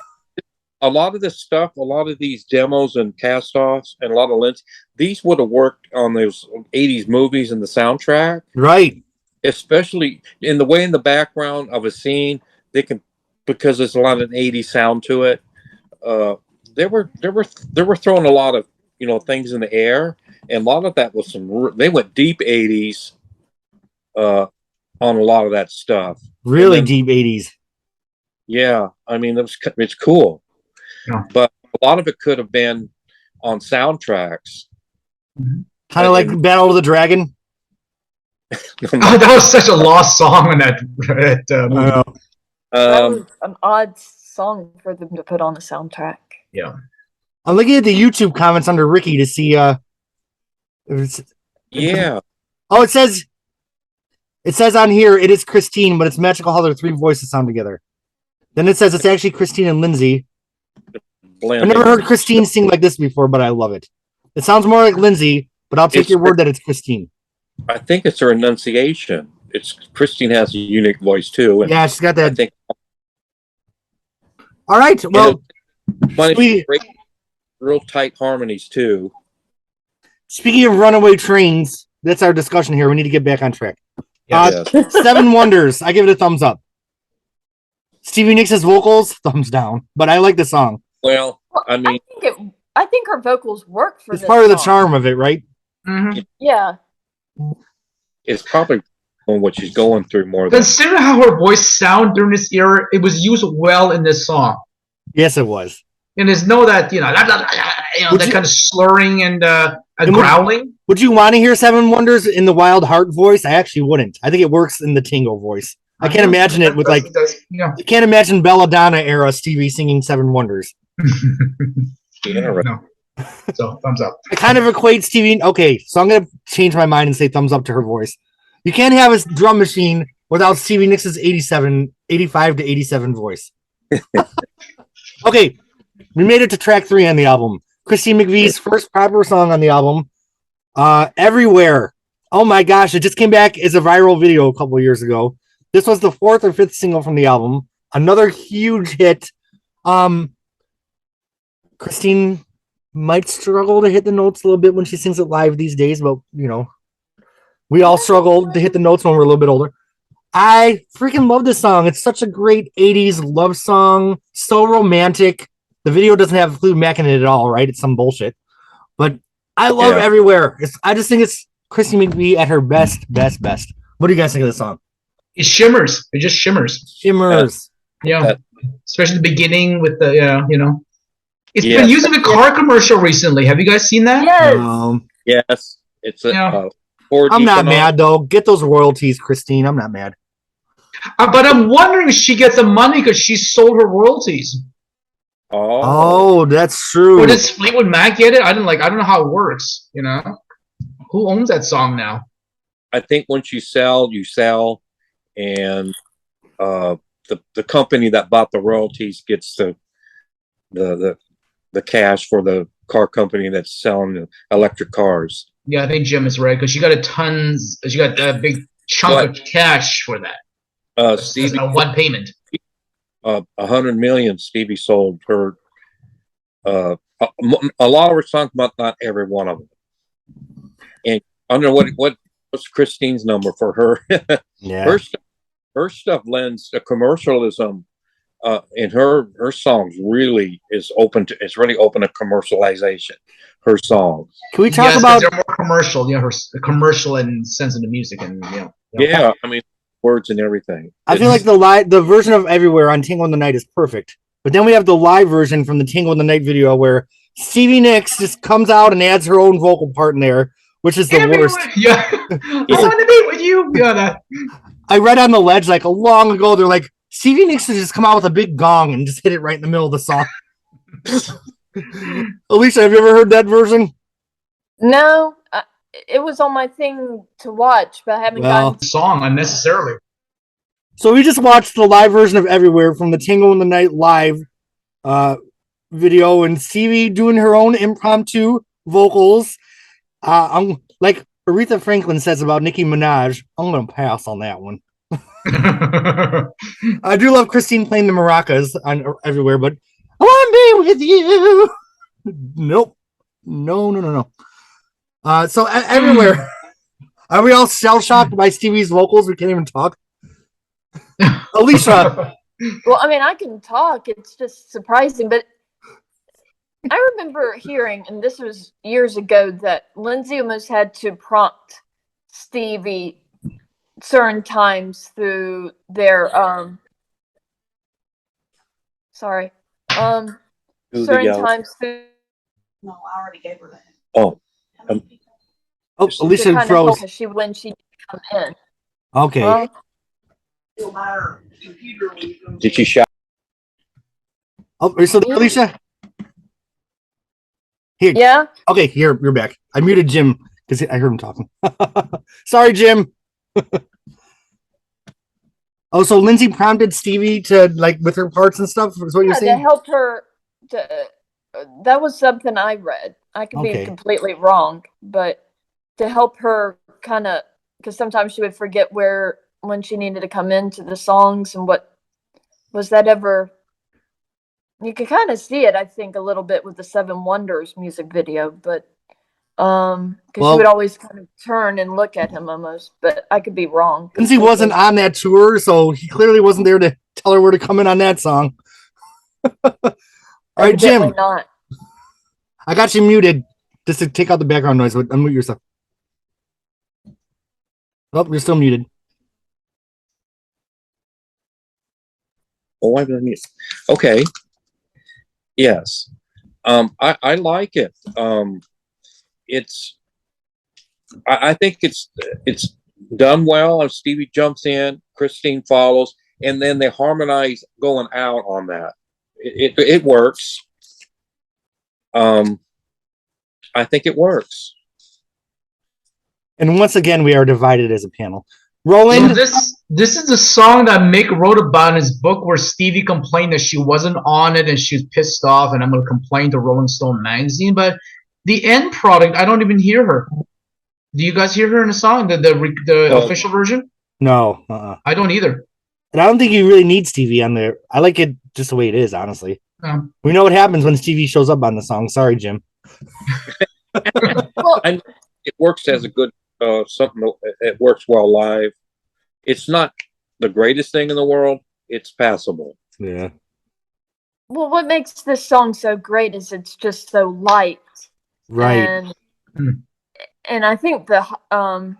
a lot of this stuff, a lot of these demos and cast-offs, and a lot of Lindsey, these would have worked on those 80s movies and the soundtrack. Right. Especially in the background of a scene, they can, because there's a lot of an 80s sound to it. They were throwing a lot of things in the air, And a lot of that was they went deep 80s on a lot of that stuff. Really then, deep 80s. Yeah, I mean, it's cool. Yeah. But a lot of it could have been on soundtracks. Kind of like Battle of the Dragon. Oh, that was such a lost song in that movie. That was an odd song for them to put on the soundtrack. Yeah. I'm looking at the YouTube comments under Ricky to see yeah. Oh, it says on here it is Christine, but it's magical how their three voices sound together. Then it says it's actually Christine and Lindsey. I've never heard Christine sing like this before, but I love it. It sounds more like Lindsey, but I'll take your word that it's Christine. I think it's her enunciation. Christine has a unique voice too. And yeah, she's got that. I think, all right. Well, great, real tight harmonies too. Speaking of runaway trains, that's our discussion here. We need to get back on track. Yes. Seven Wonders. I give it a thumbs up. Stevie Nicks' vocals, thumbs down. But I like the song. Well, I mean, I think her vocals work for it's this part of the song. charm of it, right? Mm-hmm. Yeah. It's probably on what she's going through more than. Consider how her voice sound during this era. It was used well in this song. Yes, it was. And there's no that that kind of slurring and growling. Would you want to hear Seven Wonders in the Wild Heart voice? I actually wouldn't. I think it works in the Tango voice. I can't imagine it with like. I can't imagine Belladonna era Stevie singing Seven Wonders. No. So thumbs up. I kind of equate Stevie. Okay, so I'm gonna change my mind and say thumbs up to her voice. You can't have a drum machine without Stevie Nicks' 85 to 87 voice. Okay, we made it to track 3 on the album. Christine McVie's first proper song on the album, Everywhere. Oh my gosh, it just came back as a viral video a couple years ago. This was the 4th or 5th single from the album. Another huge hit. Christine might struggle to hit the notes a little bit when she sings it live these days, but you know, we all struggle to hit the notes when we're a little bit older. I freaking love this song. It's such a great 80s love song. So romantic. The video doesn't have Fleetwood Mac in it at all, right? It's some bullshit. But I love Everywhere. I just think it's Christine McVie at her best. What do you guys think of the song? It shimmers. It just shimmers. Yeah. Especially the beginning with the, It's been used in a car commercial recently. Have you guys seen that? Yes. Yes. It's a I'm not mad, though. Get those royalties, Christine. I'm not mad. But I'm wondering if she gets the money because she sold her royalties. Oh, that's true. Or does Fleetwood Mac get it? I don't know how it works. Who owns that song now? I think once you sell, and the company that bought the royalties gets the cash for the car company that's selling the electric cars. Yeah, I think Jim is right because she got a big chunk of cash for that. Stevie, one payment. 100 million. Stevie sold her. A lot of her songs, but not every one of them. And I don't know what's Christine's number for her. Yeah. Her stuff lends a commercialism. And her songs really is really open to commercialization. Her songs. Can we talk about? They're more commercial. Her commercial and sense of the music, and Yeah, I mean words and everything. I feel like the version of Everywhere on Tango in the Night is perfect, but then we have the live version from the Tango in the Night video where Stevie Nicks just comes out and adds her own vocal part in there, which is the worst. Yeah, I want to be with you. Yeah, I read on the ledge like a long ago. They're like, Stevie Nicks would just come out with a big gong and just hit it right in the middle of the song. Alicia, have you ever heard that version? No, it was on my thing to watch, but I haven't gotten the song unnecessarily. So we just watched the live version of Everywhere from the Tango in the Night live video, and Stevie doing her own impromptu vocals. I'm like Aretha Franklin says about Nicki Minaj. I'm gonna pass on that one. I do love Christine playing the maracas on Everywhere, but I want to be with you. Nope. No. So Everywhere. Are we all shell-shocked by Stevie's vocals? We can't even talk. Alicia. Well, I mean, I can talk. It's just surprising, but I remember hearing, and this was years ago, that Lindsey almost had to prompt Stevie certain times through their Do the certain yells. times through No, I already gave her that. Oh, Oh, to Alicia kind of froze. help when she come in. Okay. Huh? It'll matter computer when you go. did she shout? Oh, are you still there, Alicia? Here. Yeah. Okay, you're back. I muted Jim because I heard him talking. Sorry, Jim. Oh, so Lindsey prompted Stevie to like with her parts and stuff. Is what you're To saying? help her. That was something I read. I could Okay. be completely wrong, but to help her kind of, because sometimes she would forget when she needed to come into the songs and what was that ever. You could kind of see it, I think, a little bit with the Seven Wonders music video, but because she would always kind of turn and look at him almost, but I could be wrong. Lindsey wasn't on that tour, so he clearly wasn't there to tell her where to come in on that song. All right, Evidently Jim, not. I got you muted just to take out the background noise. But unmute yourself. Oh, you're still muted. Oh, why did I mute? Okay. Yes. I like it. I think it's done well. Stevie jumps in, Christine follows, and then they harmonize going out on that. It works. I think it works. And once again, we are divided as a panel. So Roland, this is the song that Mick wrote about in his book, where Stevie complained that she wasn't on it and she was pissed off, and I'm going to complain to Rolling Stone magazine. But the end product, I don't even hear her. Do you guys hear her in the song, the official version? no, I don't either. and I don't think you really need Stevie on there. I like it just the way it is, honestly. We know what happens when Stevie shows up on the song. Sorry, Jim. Well, And it works as a good something. It works well live. It's not the greatest thing in the world. It's passable. Yeah. well, what makes this song so great is it's just so light, Right. and I think the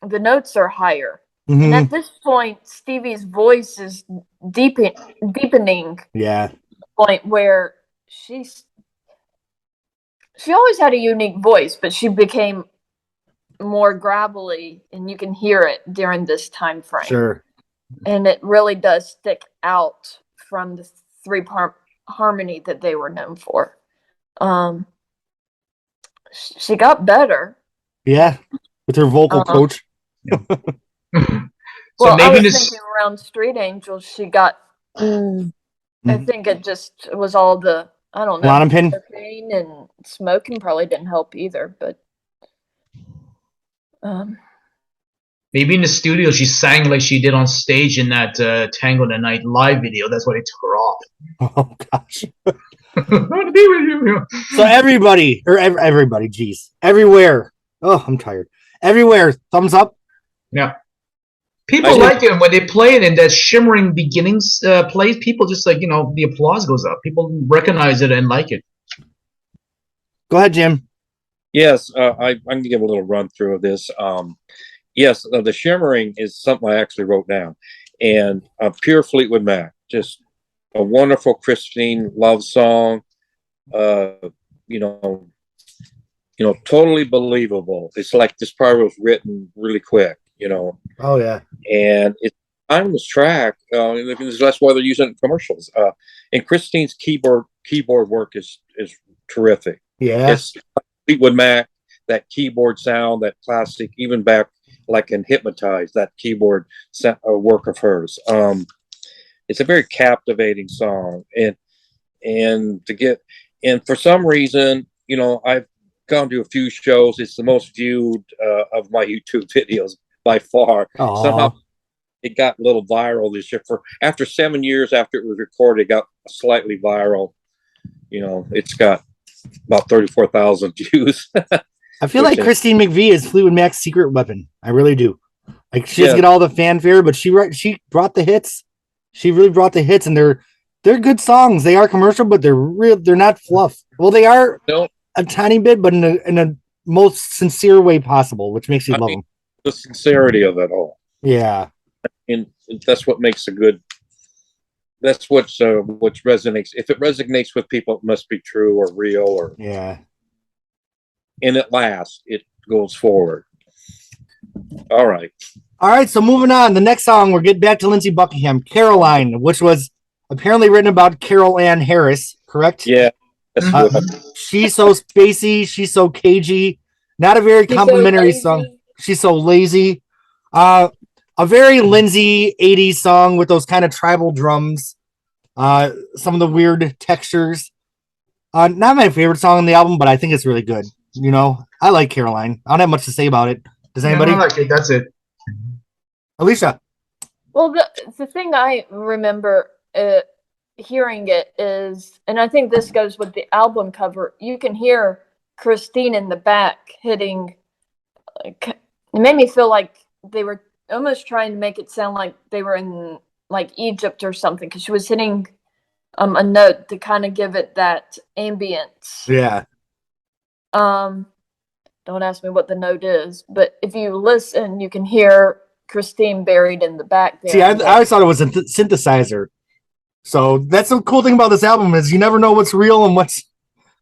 notes are higher. Mhm. And at this point, Stevie's voice is deepening. Yeah. Point where she always had a unique voice, but she became more gravelly, and you can hear it during this time frame. Sure. And it really does stick out from the three-part harmony that they were known for. She got better. Yeah. With her vocal coach. So Well, I maybe was this. thinking around Street Angels, she got. I Mhm. think it just was all the, I don't know, Klonopin? cocaine and smoking probably didn't help either. But Maybe in the studio she sang like she did on stage in that Tango the Night live video. That's why they took her off. Oh gosh. I want to be with you. So everybody, geez. Everywhere. Oh, I'm tired. Everywhere. Thumbs up. Yeah. People like it when they play it in that shimmering beginnings plays. People just like, the applause goes up. People recognize it and like it. Go ahead, Jim. Yes, I'm going to give a little run through of this. Yes, the Shimmering is something I actually wrote down, and pure Fleetwood Mac, just a wonderful Christine love song. Totally believable. It's like this part was written really quick. Oh yeah. And it's a timeless track. That's why they're using it in commercials. And Christine's keyboard work is terrific. Yeah. It's Fleetwood Mac, that keyboard sound, that classic, even back like in Hypnotize, that keyboard work of hers. It's a very captivating song, and for some reason, I've gone to a few shows. It's the most viewed of my YouTube videos by far. Aww. Somehow it got a little viral this year. After 7 years after it was recorded, it got slightly viral. It's got about 34,000 views. I feel like Christine McVie is Fleetwood Mac's secret weapon. I really do. Like she doesn't get all the fanfare, but she brought the hits. She really brought the hits, and they're they're good songs. They are commercial, but they're real. They're not fluff. Well, they are No, a tiny bit, but in a most sincere way possible, which makes you I love mean them. the sincerity of it all, Yeah. and that's what makes a good. That's what resonates. If it resonates with people, it must be true or real, or Yeah. and it lasts. It goes forward. All right. All right. So moving on, the next song, we're getting back to Lindsey Buckingham, Caroline, which was apparently written about Carol Ann Harris, correct? Yeah, that's Uh, good. she's so spacey. She's so cagey. Not a very She's so complimentary lazy. song. She's so lazy. A very Lindsey 80s song with those kind of tribal drums. Some of the weird textures. Not my favorite song on the album, but I think it's really good. You know, I like Caroline. I don't have much to say about it. Does anybody? I like it. That's it. Alicia. Well, the thing I remember hearing it is, and I think this goes with the album cover, you can hear Christine in the back hitting. It made me feel like they were almost trying to make it sound like they were in like Egypt or something, because she was hitting a note to kind of give it that ambience. Yeah. Don't ask me what the note is, but if you listen, you can hear Christine buried in the back there. See, I always thought it was a synthesizer. So that's the cool thing about this album is you never know what's real and what's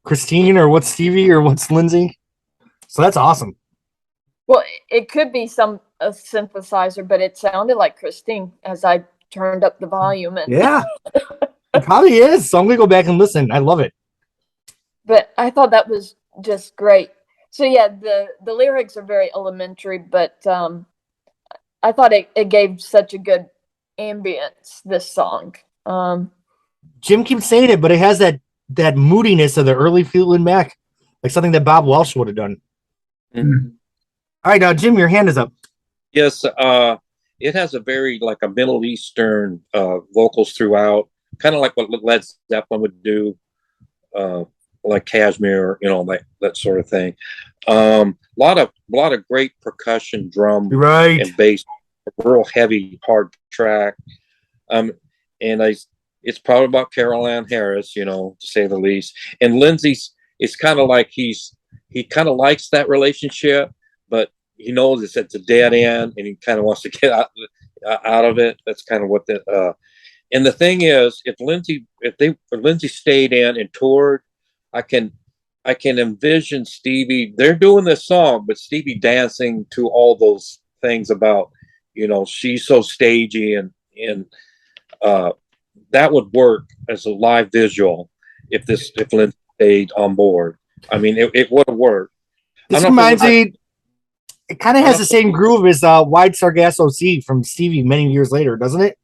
Christine or what's Stevie or what's Lindsey. So that's awesome. Well, it could be a synthesizer, but it sounded like Christine as I turned up the volume. And Yeah. It probably is. So I'm gonna go back and listen. I love it. but I thought that was just great. So yeah, the lyrics are very elementary, but I thought it gave such a good ambience, this song. Jim keeps saying it, but it has that moodiness of the early Fleetwood Mac, like something that Bob Welsh would have done. Mhm. All right, now Jim, your hand is up. Yes, it has a very like a Middle Eastern vocals throughout, kind of like what Led Zeppelin would do, like Kashmir, that sort of thing. A lot of great percussion, drum Right. and bass, real heavy, hard track. And it's probably about Carol Ann Harris, to say the least. And Lindsey's, it's kind of like he kind of likes that relationship, but he knows it's a dead end, and he kind of wants to get out of it. That's kind of what and the thing is, if Lindsey stayed in and toured, I can envision Stevie. They're doing this song, but Stevie dancing to all those things about, she's so stagey, and that would work as a live visual if Lindsey stayed on board. I mean, it would have worked. This reminds me. It kind of has the same groove as Wide Sargasso Sea from Stevie many years later, doesn't it?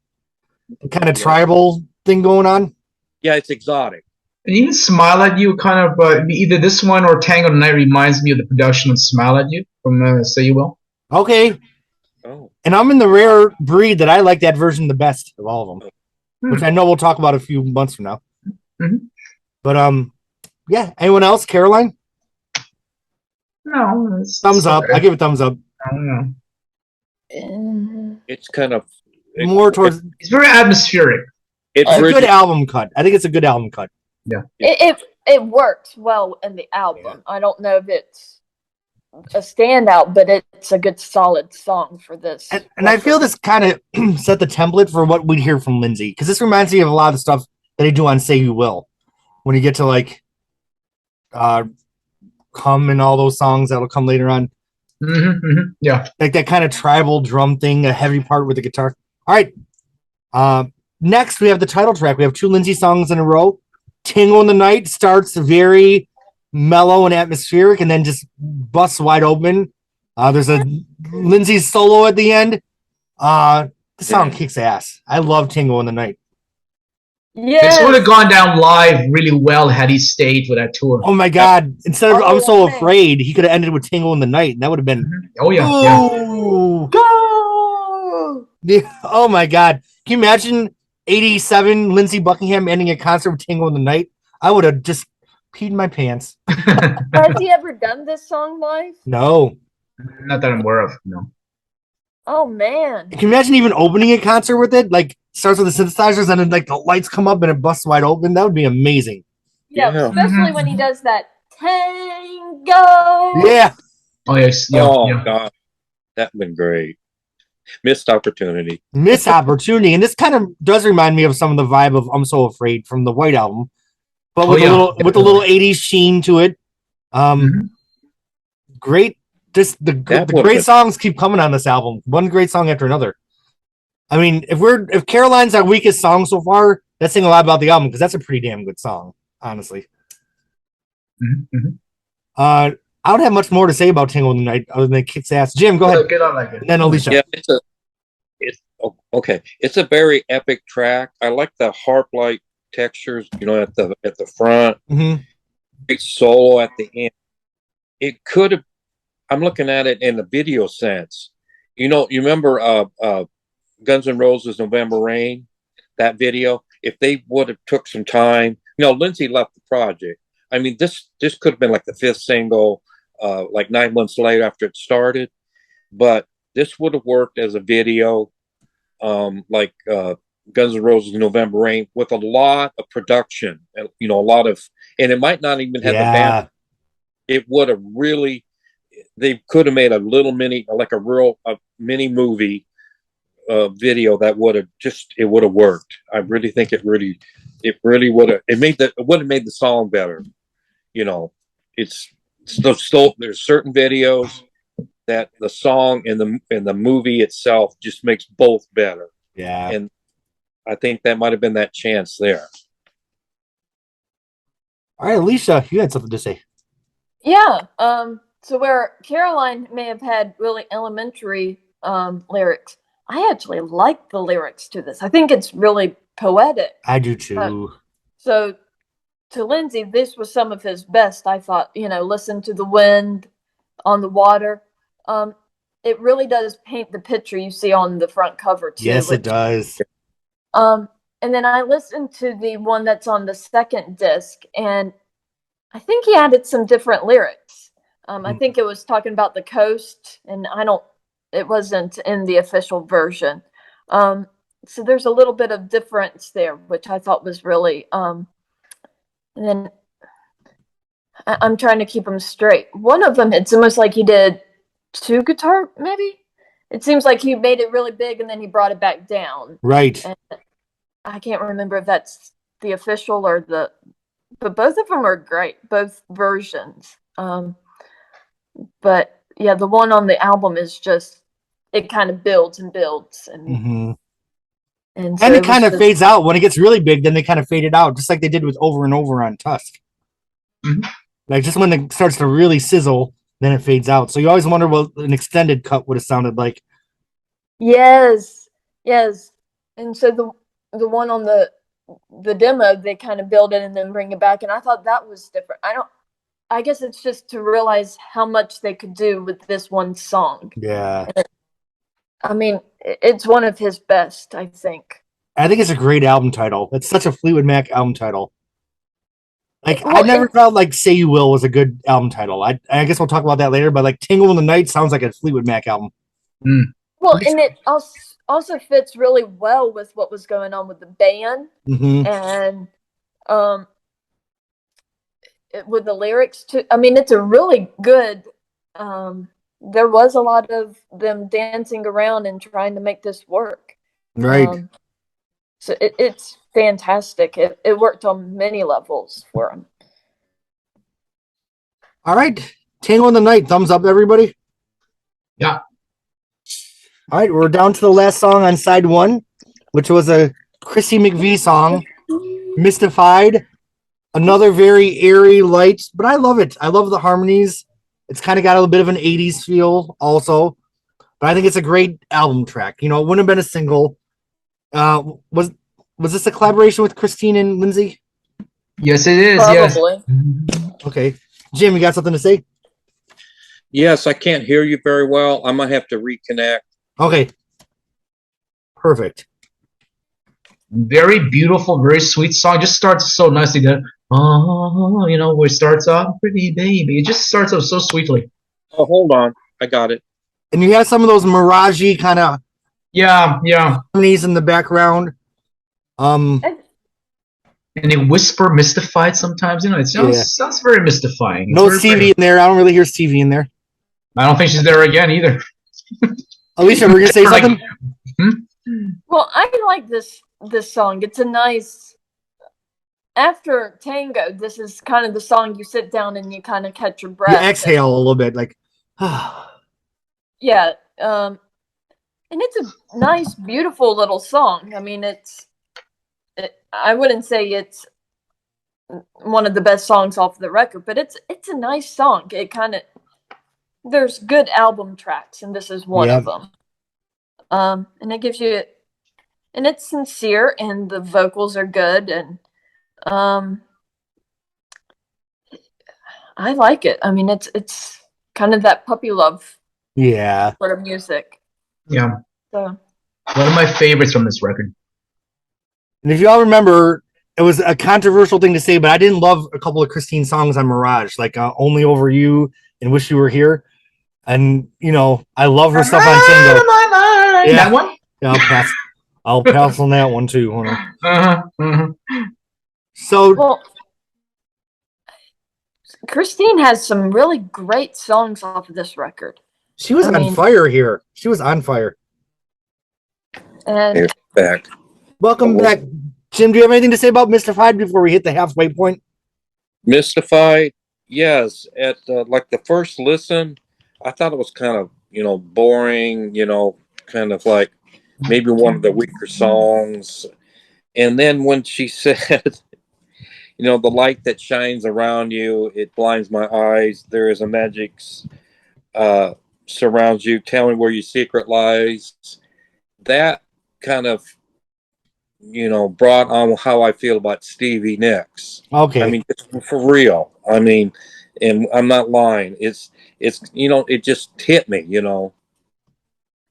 The kind of tribal thing going on. Yeah, it's exotic. And even Smile at You, kind of either this one or Tango Tonight reminds me of the production of Smile at You from Say You Will. Okay. Oh. And I'm in the rare breed that I like that version the best of all of them, which I know we'll talk about a few months from now. Mm-hmm. But yeah. Anyone else? Caroline? No. Thumbs up. I give it thumbs up. I don't know. It's kind of More towards. It's very atmospheric. It's a good album cut. I think it's a good album cut. Yeah. It works well in the album. Yeah. I don't know if it's a standout, but it's a good solid song for this. And I feel this kind of set the template for what we'd hear from Lindsey, because this reminds me of a lot of the stuff that they do on Say You Will, when you get to like Come and all those songs that'll come later on. Mm-hmm, mm-hmm. Yeah. Like that kind of tribal drum thing, a heavy part with the guitar. All right. Next, we have the title track. We have 2 Lindsey songs in a row. Tingle in the Night starts very mellow and atmospheric and then just busts wide open. There's a Lindsey solo at the end. The song kicks ass. I love Tingle in the Night. Yeah, this would have gone down live really well had he stayed for that tour. Oh my God! Instead of I'm So Afraid, he could have ended with Tingle in the Night, and that would have been. Oh yeah, go! Yeah. Oh my God! Can you imagine '87 Lindsey Buckingham ending a concert with Tingle in the Night? I would have just peed my pants. Has he ever done this song live? No, not that I'm aware of. No. Oh man. Can you imagine even opening a concert with it? Like starts with the synthesizers and then like the lights come up and it busts wide open. That would be amazing. Yeah, Yeah. especially when he does that Tango. Yeah. Oh yes, yeah, Oh yeah. God, that'd been great. Missed opportunity. Missed opportunity. And this kind of does remind me of some of the vibe of I'm So Afraid from the White Album, but with Oh, yeah. a little 80s sheen to it. Mhm. Great. The That would've great been- songs keep coming on this album. One great song after another. I mean, if Caroline's our weakest song so far, that's saying a lot about the album because that's a pretty damn good song, honestly. Mhm, mhm. I don't have much more to say about Tango in the Night other than it kicks ass. Jim, go ahead. Good, I like it. And then Alicia. Yeah, okay. It's a very epic track. I like the harp like textures, at the front. Mm-hmm. Big solo at the end. It could have. I'm looking at it in the video sense. You remember Guns N' Roses' November Rain, that video? If they would have took some time, Lindsey left the project. I mean, this could have been like the 5th single, like 9 months later after it started, but this would have worked as a video, like Guns N' Roses' November Rain, with a lot of production, and a lot of, and it might not even have the band. It would have really. They could have made a little mini, like a mini movie video that would have worked. I really think it really would have. It would have made the song better. It's still there's certain videos that the song and the movie itself just makes both better. Yeah. And I think that might have been that chance there. All right, Alicia, you had something to say. Yeah. So where Caroline may have had really elementary lyrics, I actually like the lyrics to this. I think it's really poetic. I do too. So to Lindsey, this was some of his best. I thought, listen to the wind on the water. It really does paint the picture you see on the front cover too. Yes, it does. And then I listened to the one that's on the second disc, and I think he added some different lyrics. I think it was talking about the coast, and it wasn't in the official version. So there's a little bit of difference there, which I thought was really, and then I'm trying to keep them straight. One of them, it's almost like he did 2 guitar, maybe? It seems like he made it really big and then he brought it back down. Right. And I can't remember if that's the official or but both of them are great, both versions. But yeah, the one on the album is just, it kind of builds and builds, and so it kind of fades out when it gets really big. Then they kind of fade it out, just like they did with Over and Over on Tusk. Mhm. Like just when it starts to really sizzle, then it fades out. So you always wonder what an extended cut would have sounded like. Yes. And so the one on the demo, they kind of build it and then bring it back, and I thought that was different. I guess it's just to realize how much they could do with this one song. Yeah. I mean, it's one of his best, I think. I think it's a great album title. It's such a Fleetwood Mac album title. Like, Well, I never felt like Say You Will was a good album title. I guess we'll talk about that later, but like Tingle in the Night sounds like a Fleetwood Mac album. Well, and it also fits really well with what was going on with the band. And with the lyrics too. I mean, it's a really good, there was a lot of them dancing around and trying to make this work. Right. So it's fantastic. It worked on many levels for him. All right. Tango in the Night. Thumbs up, everybody. Yeah. All right. We're down to the last song on side 1, which was a Chrissy McVie song, Mystified. Another very airy, light, but I love it. I love the harmonies. It's kind of got a little bit of an 80s feel also, but I think it's a great album track. It wouldn't have been a single. Was this a collaboration with Christine and Lindsey? Yes, it is. Probably. Yes. Okay. Jim, you got something to say? Yes, I can't hear you very well. I might have to reconnect. Okay. Perfect. Very beautiful, very sweet song. Just starts so nicely. Where it starts off, pretty baby. It just starts off so sweetly. Oh, hold on. I got it. and you have some of those mirage-y kind of Yeah. harmonies in the background. And they whisper mystified sometimes. You know, it sounds very mystifying. It's No very Stevie pretty. in there. I don't really hear Stevie in there. I don't think she's there again either. Alicia, we're gonna say Like- something. Well, I like this song. It's a nice. After Tango, this is kind of the song you sit down and you kind of catch your breath. You exhale a little bit, like. Yeah. And it's a nice, beautiful little song. I mean, I wouldn't say it's one of the best songs off the record, but it's a nice song. It kind of, there's good album tracks, and this is one of them. And it gives you, and it's sincere, and the vocals are good, and I like it. I mean, it's kind of that puppy love sort of music. Yeah. So One of my favorites from this record. And if you all remember, it was a controversial thing to say, but I didn't love a couple of Christine songs on Mirage, like Only Over You and Wish You Were Here. And, you know, I love her stuff on Tango. Yeah. That one? Yeah, I'll pass on that one too. Hold on. So, well, Christine has some really great songs off of this record. she was on fire here. She was on fire. And Here's back. Welcome back. Jim, do you have anything to say about Mystified before we hit the halfway point? Mystified, yes. At like the first listen, I thought it was kind of, you know, boring, you know, kind of like maybe one of the weaker songs. And then when she said, you know, the light that shines around you, it blinds my eyes. There is a magic surrounds you. Tell me where your secret lies. That kind of, you know, brought on how I feel about Stevie Nicks. Okay. I mean, for real. I mean, and I'm not lying. It's you know, it just hit me, you know.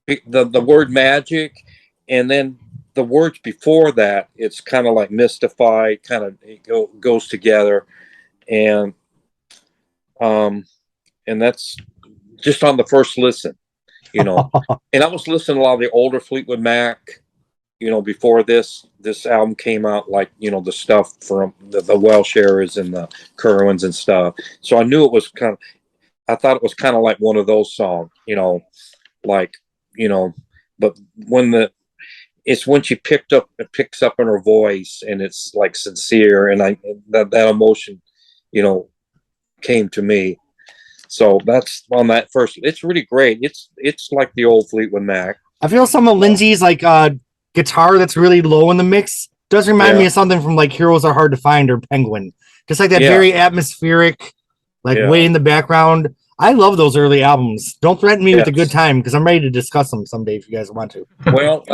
The word magic, and then the words before that, it's kind of like mystified, kind of goes together, and that's just on the first listen, you know. And I was listening to a lot of the older Fleetwood Mac, you know, before this album came out, like, you know, the stuff from the Welsh eras and the Kerwins and stuff. So I knew it was I thought it was kind of like one of those songs, you know, like, you know, but when she picks up in her voice, and it's like sincere, and that emotion, you know, came to me. So that's on that first. It's really great. It's like the old Fleetwood Mac. I feel some of Lindsey's like guitar that's really low in the mix does remind me of something from like Heroes Are Hard to Find or Penguin. Just like that very atmospheric, like way in the background. I love those early albums. Don't threaten me with a good time, because I'm ready to discuss them someday if you guys want to. Well,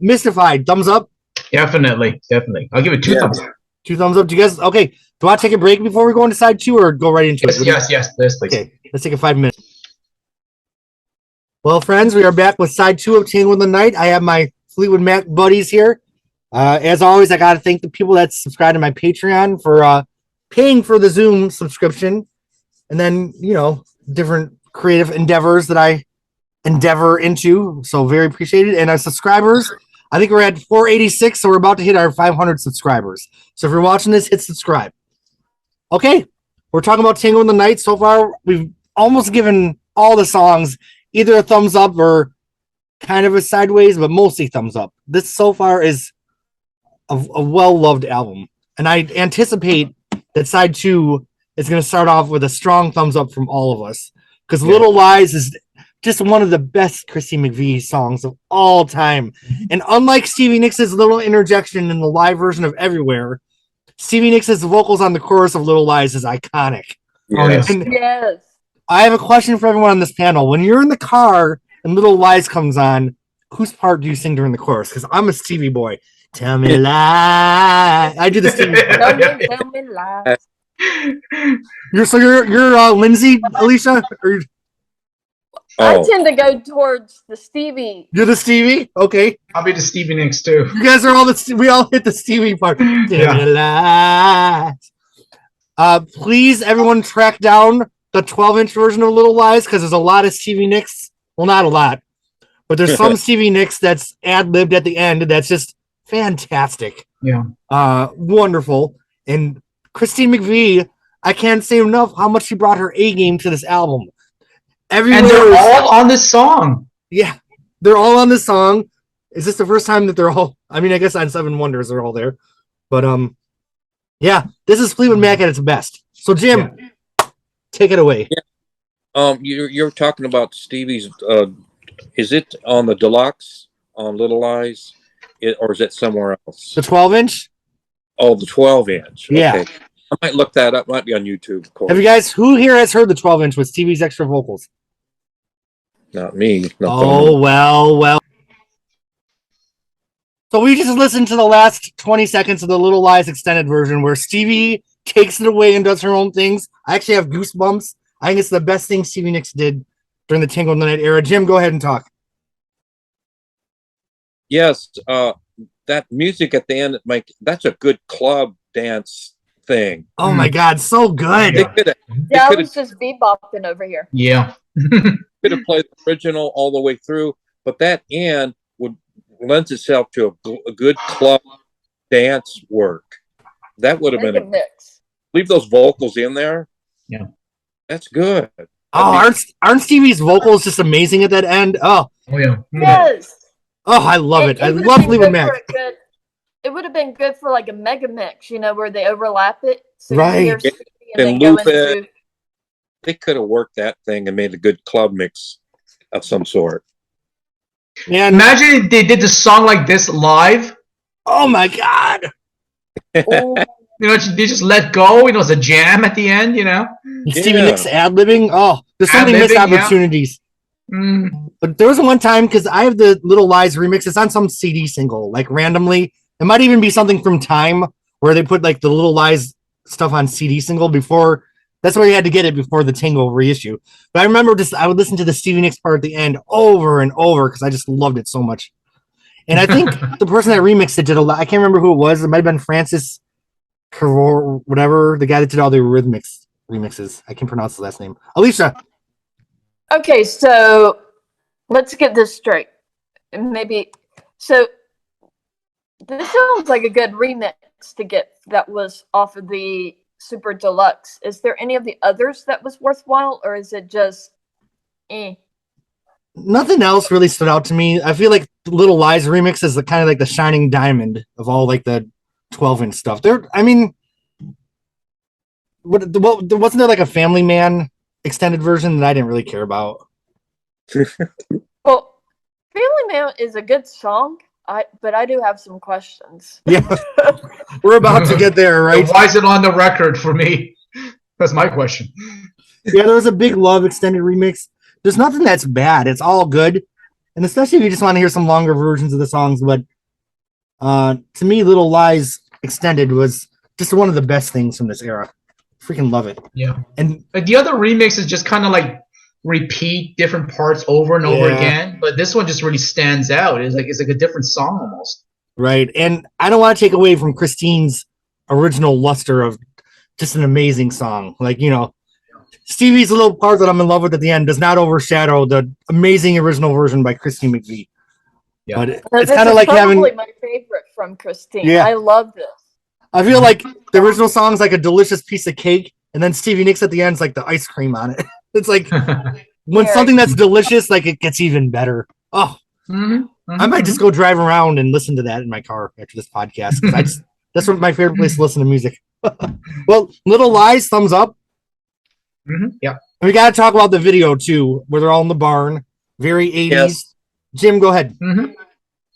Mystified, thumbs up? Definitely. I'll give it 2 thumbs up. 2 thumbs up. Do you guys, okay, do you want to take a break before we go into side 2, or go right into it? Yes, please. Okay, let's take a 5 minute. Well, friends, we are back with side 2 of Tingling the Night. I have my Fleetwood Mac buddies here. As always, I got to thank the people that subscribe to my Patreon for paying for the Zoom subscription, and then, you know, different creative endeavors that I endeavor into. So very appreciated. And our subscribers, I think we're at 486, so we're about to hit our 500 subscribers. So if you're watching this, hit subscribe. Okay, we're talking about Tingling the Night. So far, we've almost given all the songs either a thumbs up or kind of a sideways, but mostly thumbs up. This so far is a well-loved album. And I anticipate that side 2 is going to start off with a strong thumbs up from all of us. Because Little Lies is just one of the best Christine McVie songs of all time. And unlike Stevie Nicks' little interjection in the live version of Everywhere, Stevie Nicks' vocals on the chorus of Little Lies is iconic. yes. yes. I have a question for everyone on this panel. When you're in the car and Little Lies comes on, whose part do you sing during the chorus? Because I'm a Stevie boy. Tell me lies. I do the Stevie boy. Tell me lies. You're Lindsey, Alicia? Or I tend to go towards the Stevie. you're the Stevie? Okay. I'll be the Stevie Nicks too. You guys are all we all hit the Stevie part. Tell me lies. Please, everyone, track down the 12-inch version of Little Lies because there's a lot of Stevie Nicks. Well, not a lot, but there's some Stevie Nicks that's ad-libbed at the end. That's just fantastic. Yeah. Wonderful. And Christine McVie, I can't say enough how much she brought her A game to this album. Everywhere And they're all on this song. Yeah, they're all on this song. Is this the first time that they're all? I mean, I guess on Seven Wonders they're all there, but yeah, this is Fleetwood Mac at its best. So Jim, take it away. Yeah. You're talking about Stevie's. Is it on the deluxe on Little Lies, or is it somewhere else? The 12-inch. Oh, the 12-inch. Yeah. Okay. I might look that up. Might be on YouTube. Of course. Have you guys? Who here has heard the 12-inch with Stevie's extra vocals? Not me. Oh well. So we just listened to the last 20 seconds of the Little Lies extended version where Stevie takes it away and does her own things. I actually have goosebumps. I think it's the best thing Stevie Nicks did during the Tango Night era. Jim, go ahead and talk. Yes, that music at the end, that's a good club dance thing. Oh my God, so good. Yeah, I was just bebopping over here. Yeah. Could have played the original all the way through, but that end would lend itself to a good club dance work. That would have been a mix. Leave those vocals in there. Yeah, that's good. Oh, aren't Stevie's vocals just amazing at that end? Oh yeah. Yes. Oh, I love it. I love Fleetwood Mac. It would have been good for like a mega mix, where they overlap it. So right. And loop it. They could have worked that thing and made a good club mix of some sort. Yeah. Imagine if they did the song like this live. Oh my God. They just let go. It's a jam at the end, Stevie Nicks ad-libbing. Oh, there's so many missed opportunities. Yeah. But there was one time, because I have the Little Lies remix. It's on some CD single, like randomly. It might even be something from Time where they put like the Little Lies stuff on CD single before. That's where you had to get it before the Tango reissue. But I remember I would listen to the Stevie Nicks part at the end over and over because I just loved it so much. And I think the person that remixed it did a lot. I can't remember who it was. It might have been Francis Caror, whatever, the guy that did all the Rhythmics remixes. I can't pronounce the last name. Alicia. Okay, so let's get this straight. Maybe so. This sounds like a good remix to get that was off of the Super Deluxe. Is there any of the others that was worthwhile, or is it just Nothing else really stood out to me. I feel like Little Lies remix is the kind of like the shining diamond of all like the 12-inch stuff. Wasn't there like a Family Man extended version that I didn't really care about? Well, Family Man is a good song. But I do have some questions. Yeah, we're about to get there, right? Why is it on the record for me? That's my question. Yeah, there was a Big Love extended remix. There's nothing that's bad. It's all good, and especially if you just want to hear some longer versions of the songs. But to me, Little Lies extended was just one of the best things from this era. Freaking love it. Yeah, and like the other remixes just kind of like repeat different parts over and over again, but this one just really stands out. It's like a different song almost. Right, and I don't want to take away from Christine's original luster of just an amazing song. Like, Stevie's little part that I'm in love with at the end does not overshadow the amazing original version by Christine McVie. Yeah, but it's kind of like having my favorite from Christine. Yeah, I love this. I feel like the original song's like a delicious piece of cake, and then Stevie Nicks at the end's like the ice cream on it. It's like when something that's delicious, like it gets even better. Oh, I might just go drive around and listen to that in my car after this podcast. That's what my favorite place to listen to music. Well, Little Lies, thumbs up. Yeah. And we got to talk about the video too, where they're all in the barn. Very 80s. Yes. Jim, go ahead.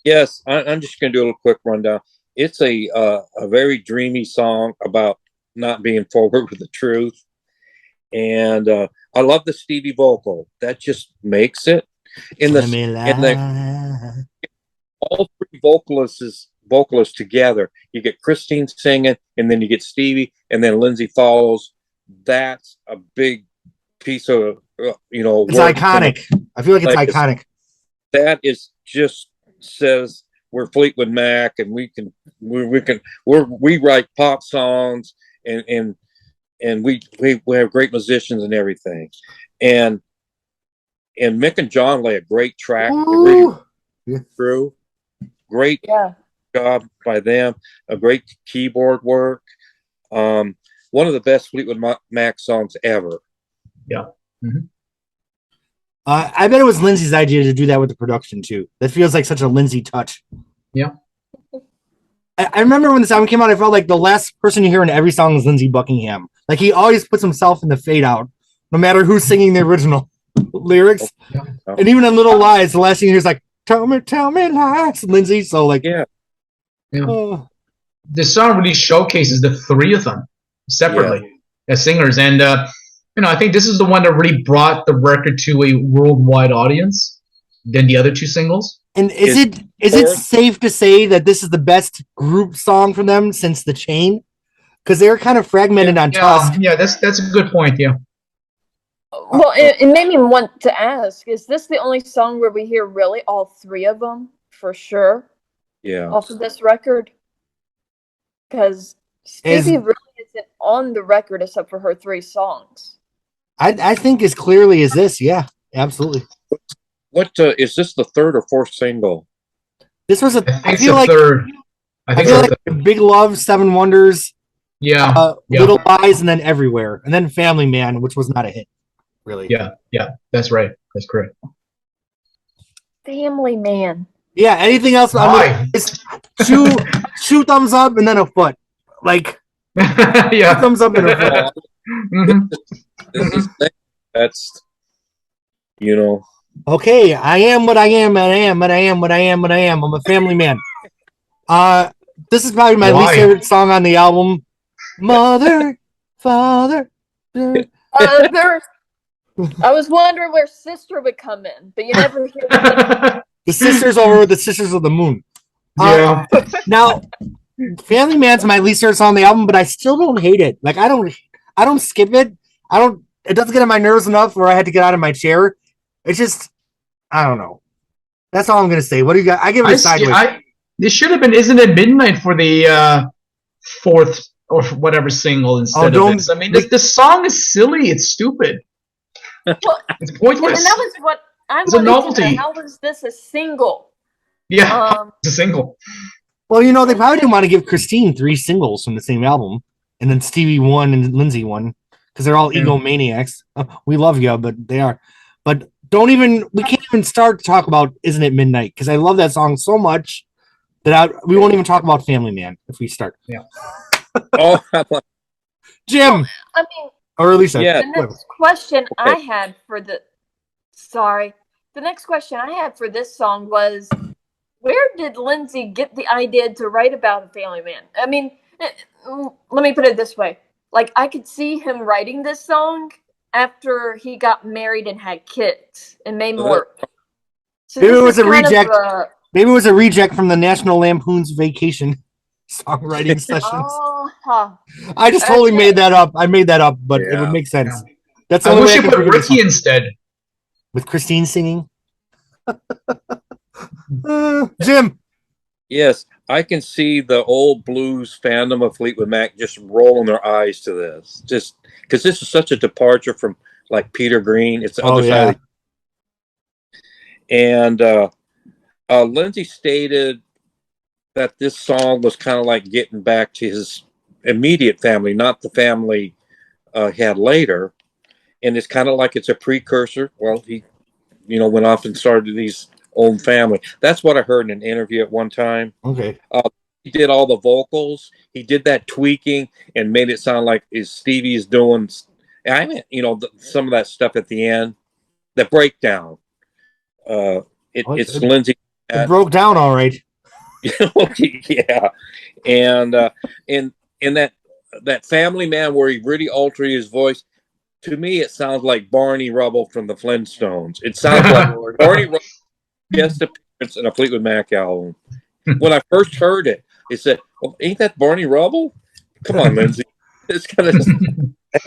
Yes, I'm just going to do a little quick rundown. It's a very dreamy song about not being forward with the truth. And I love the Stevie vocal. That just makes it. All three vocalists together. You get Christine singing, and then you get Stevie, and then Lindsey follows. That's a big piece of It's iconic. I feel like it's iconic. That is just says we're Fleetwood Mac, and we write pop songs, and and we have great musicians and everything, and Mick and John lay a great track. Ooh. Through great Yeah. job by them, a great keyboard work. One of the best Fleetwood Mac songs ever. Yeah. Mm-hmm. I bet it was Lindsey's idea to do that with the production too. That feels like such a Lindsey touch. Yeah. I remember when this album came out, I felt like the last person you hear in every song is Lindsey Buckingham. Like he always puts himself in the fade out, no matter who's singing the original lyrics. Yeah. And even in Little Lies, the last thing you hear is like, tell me lies, Lindsey. So like, Yeah. The song really showcases the three of them separately as singers, and I think this is the one that really brought the record to a worldwide audience than the other two singles. And is it safe to say that this is the best group song from them since The Chain? Because they're kind of fragmented on Tusk. Yeah, that's a good point. Yeah. Well, it made me want to ask: is this the only song where we hear really all three of them for sure? Yeah. Off of this record, because Stevie really isn't on the record except for her 3 songs. I think as clearly as this, yeah, absolutely. What is this? The third or fourth single? This was I feel like third. I feel like Big Love, Seven Wonders, Little Lies, and then Everywhere, and then Family Man, which was not a hit, really. Yeah, that's right. That's correct. Family Man. Yeah, anything else? It's two thumbs up and then a foot. Like, yeah, 2 thumbs up and a foot. Mm-hmm. That's Okay, I am what I am, and I am what I am, what I am, what I am. I'm a family man. This is probably my least favorite song on the album. Mother, Father, I was wondering where Sister would come in, but you never hear that. The Sisters over with the Sisters of the Moon. Now, Family Man's my least favorite song on the album, but I still don't hate it. Like I don't skip it. It doesn't get on my nerves enough where I had to get out of my chair. It's just, I don't know. That's all I'm gonna say. What do you got? I give it a sideways. This should have been "Isn't It Midnight" for the fourth or whatever single instead of this. I mean, the song is silly. It's stupid. Well, it's pointless. And that was what I wanted. It's a novelty. How was this a single? Yeah, it's a single. Well, they probably didn't want to give Christine 3 singles from the same album, and then Stevie 1 and Lindsey 1, because they're all egomaniacs. We love you, but they are. But we can't even start to talk about "Isn't It Midnight" because I love that song so much that we won't even talk about Family Man if we start. Yeah. Oh, Jim. I mean, or Lisa. Yeah. The next question I had for the next question I had for this song was, where did Lindsey get the idea to write about a family man? I mean, let me put it this way. Like, I could see him writing this song after he got married and had kids and made more. So maybe it was a reject. Maybe it was a reject from the National Lampoon's Vacation songwriting sessions. I just totally made that up. I made that up, but it would make sense. Yeah. That's the I only wish way you put Ricky instead. With Christine singing. Jim. Yes, I can see the old blues fandom of Fleetwood Mac just rolling their eyes to this, just because this is such a departure from like Peter Green. It's the other side. And Lindsey stated that this song was kind of like getting back to his immediate family, not the family he had later. And it's kind of like it's a precursor. Well, he, went off and started his own family. That's what I heard in an interview at one time. Okay. He did all the vocals. He did that tweaking and made it sound like Stevie is doing. I mean, some of that stuff at the end, the breakdown. It's Lindsey. It broke down all right. Yeah, and in that Family Man where he really altered his voice, to me it sounds like Barney Rubble from the Flintstones. It sounds like Barney Rubble guest appearance in a Fleetwood Mac album. When I first heard it, it said, "Well, ain't that Barney Rubble? Come on, Lindsey, it's kind of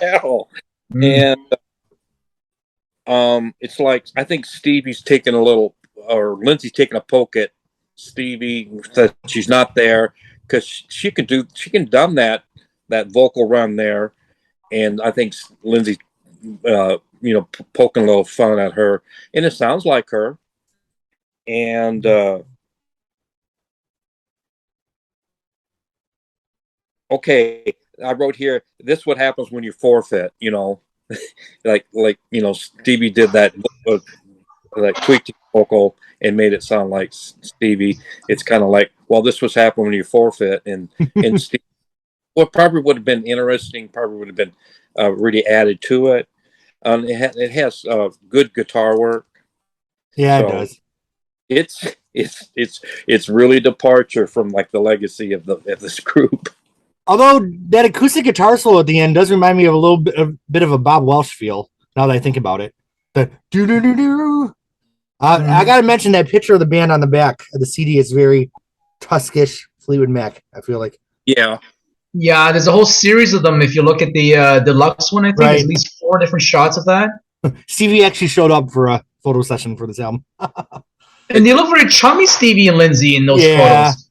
hell." And it's like I think Stevie's taking a little, or Lindsey's taking a poke at Stevie that she's not there because she can dumb that vocal run there, and I think Lindsey, poking a little fun at her, and it sounds like her. And okay, I wrote here, this is what happens when you forfeit, like Stevie did that tweaked the vocal and made it sound like Stevie. It's kind of like, well, this was happening when you forfeit, and Stevie, what probably would have been interesting, probably would have been really added to it. It has good guitar work. Yeah, so it does. It's really a departure from like the legacy of this group. Although that acoustic guitar solo at the end does remind me of a bit of a Bob Welch feel. Now that I think about it, the do do do do. I got to mention that picture of the band on the back of the CD is very Tuskish Fleetwood Mac. I feel like. Yeah, there's a whole series of them. If you look at the deluxe one, I think there's at least 4 different shots of that. Stevie actually showed up for a photo session for this album. And they look very chummy, Stevie and Lindsey, in those photos.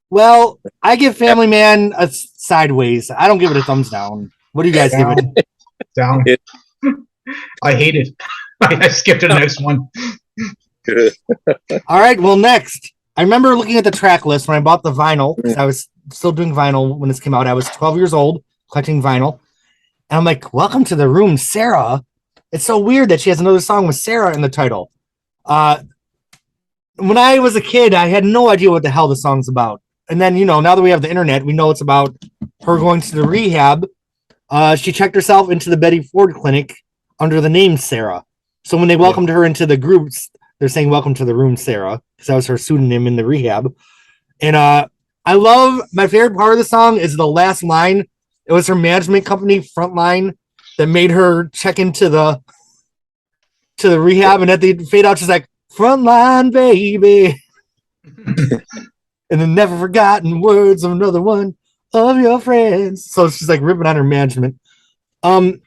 Well, I give Family Man a sideways. I don't give it a thumbs down. What do you guys give it? Down. I hate it. I skipped to the next one. All right, well, next. I remember looking at the track list when I bought the vinyl, because I was still doing vinyl when this came out. I was 12 years old, collecting vinyl. And I'm like, welcome to the room, Sarah. It's so weird that she has another song with Sarah in the title. When I was a kid, I had no idea what the hell the song's about. And then, now that we have the internet, we know it's about her going to the rehab. She checked herself into the Betty Ford clinic under the name Sarah. So when they welcomed her into the groups, they're saying, welcome to the room, Sarah, because that was her pseudonym in the rehab. And I love, my favorite part of the song is the last line. It was her management company, Frontline, that made her check into the rehab. And at the fade out, she's like, Frontline, baby. And the never forgotten words of another one of your friends. So she's like ripping on her management. I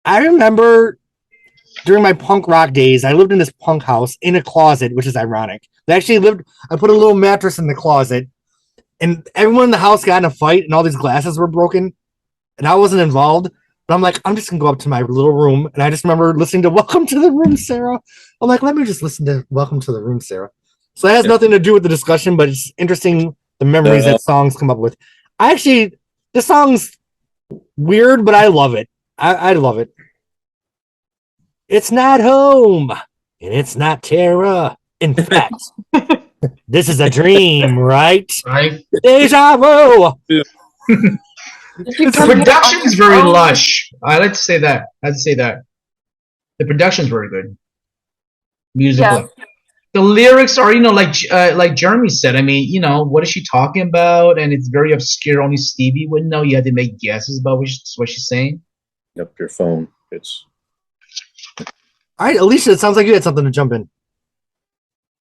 remember during my punk rock days, I lived in this punk house in a closet, which is ironic. I put a little mattress in the closet, and everyone in the house got in a fight, and all these glasses were broken, and I wasn't involved. But I'm like, I'm just going to go up to my little room, and I just remember listening to Welcome to the Room, Sarah. I'm like, let me just listen to Welcome to the Room, Sarah. So that has nothing to do with the discussion, but it's interesting the memories that songs come up with. This song's weird, but I love it. I love it. It's not home, and it's not Terra. In fact, this is a dream, right? Right. Deja vu. The production is very lush. I like to say that. The production is very good. Musically. Yeah. The lyrics are, like Jeremy said. I mean, what is she talking about? And it's very obscure. Only Stevie would know. You had to make guesses about what she's saying. Up your phone. It's all right, Alicia. It sounds like you had something to jump in.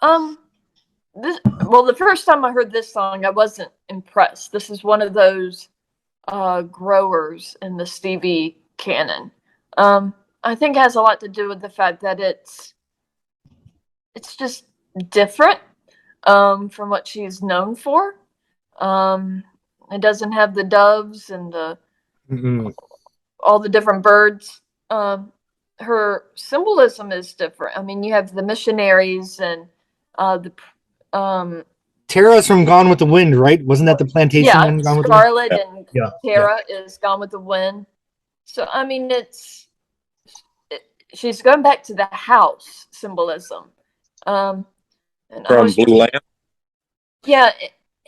The first time I heard this song, I wasn't impressed. This is one of those growers in the Stevie canon. I think it has a lot to do with the fact that it's just different from what she's known for. It doesn't have the doves and all the different birds. Her symbolism is different. I mean, you have the missionaries and Tara's from Gone with the Wind, right? Wasn't that the plantation? Yeah, Scarlet and Tara is Gone with the Wind. So, I mean, she's going back to the house symbolism. And from Blue Lamp? Yeah.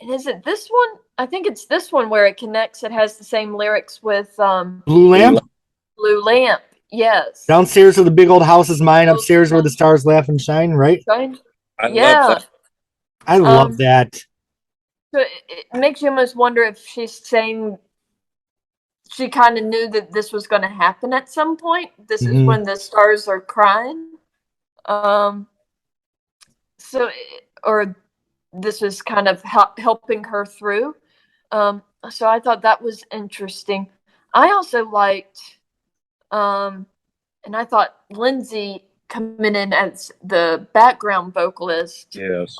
And is it this one? I think it's this one where it connects. It has the same lyrics with Blue Lamp? Blue Lamp, yes. Downstairs where the big old house is mine, upstairs where the stars laugh and shine, right? I love that. I love that. So it makes you almost wonder if she's saying she kind of knew that this was going to happen at some point. This is when the stars are crying. Or this was kind of helping her through. So I thought that was interesting. I also liked, and I thought Lindsey coming in as the background vocalist. Yes.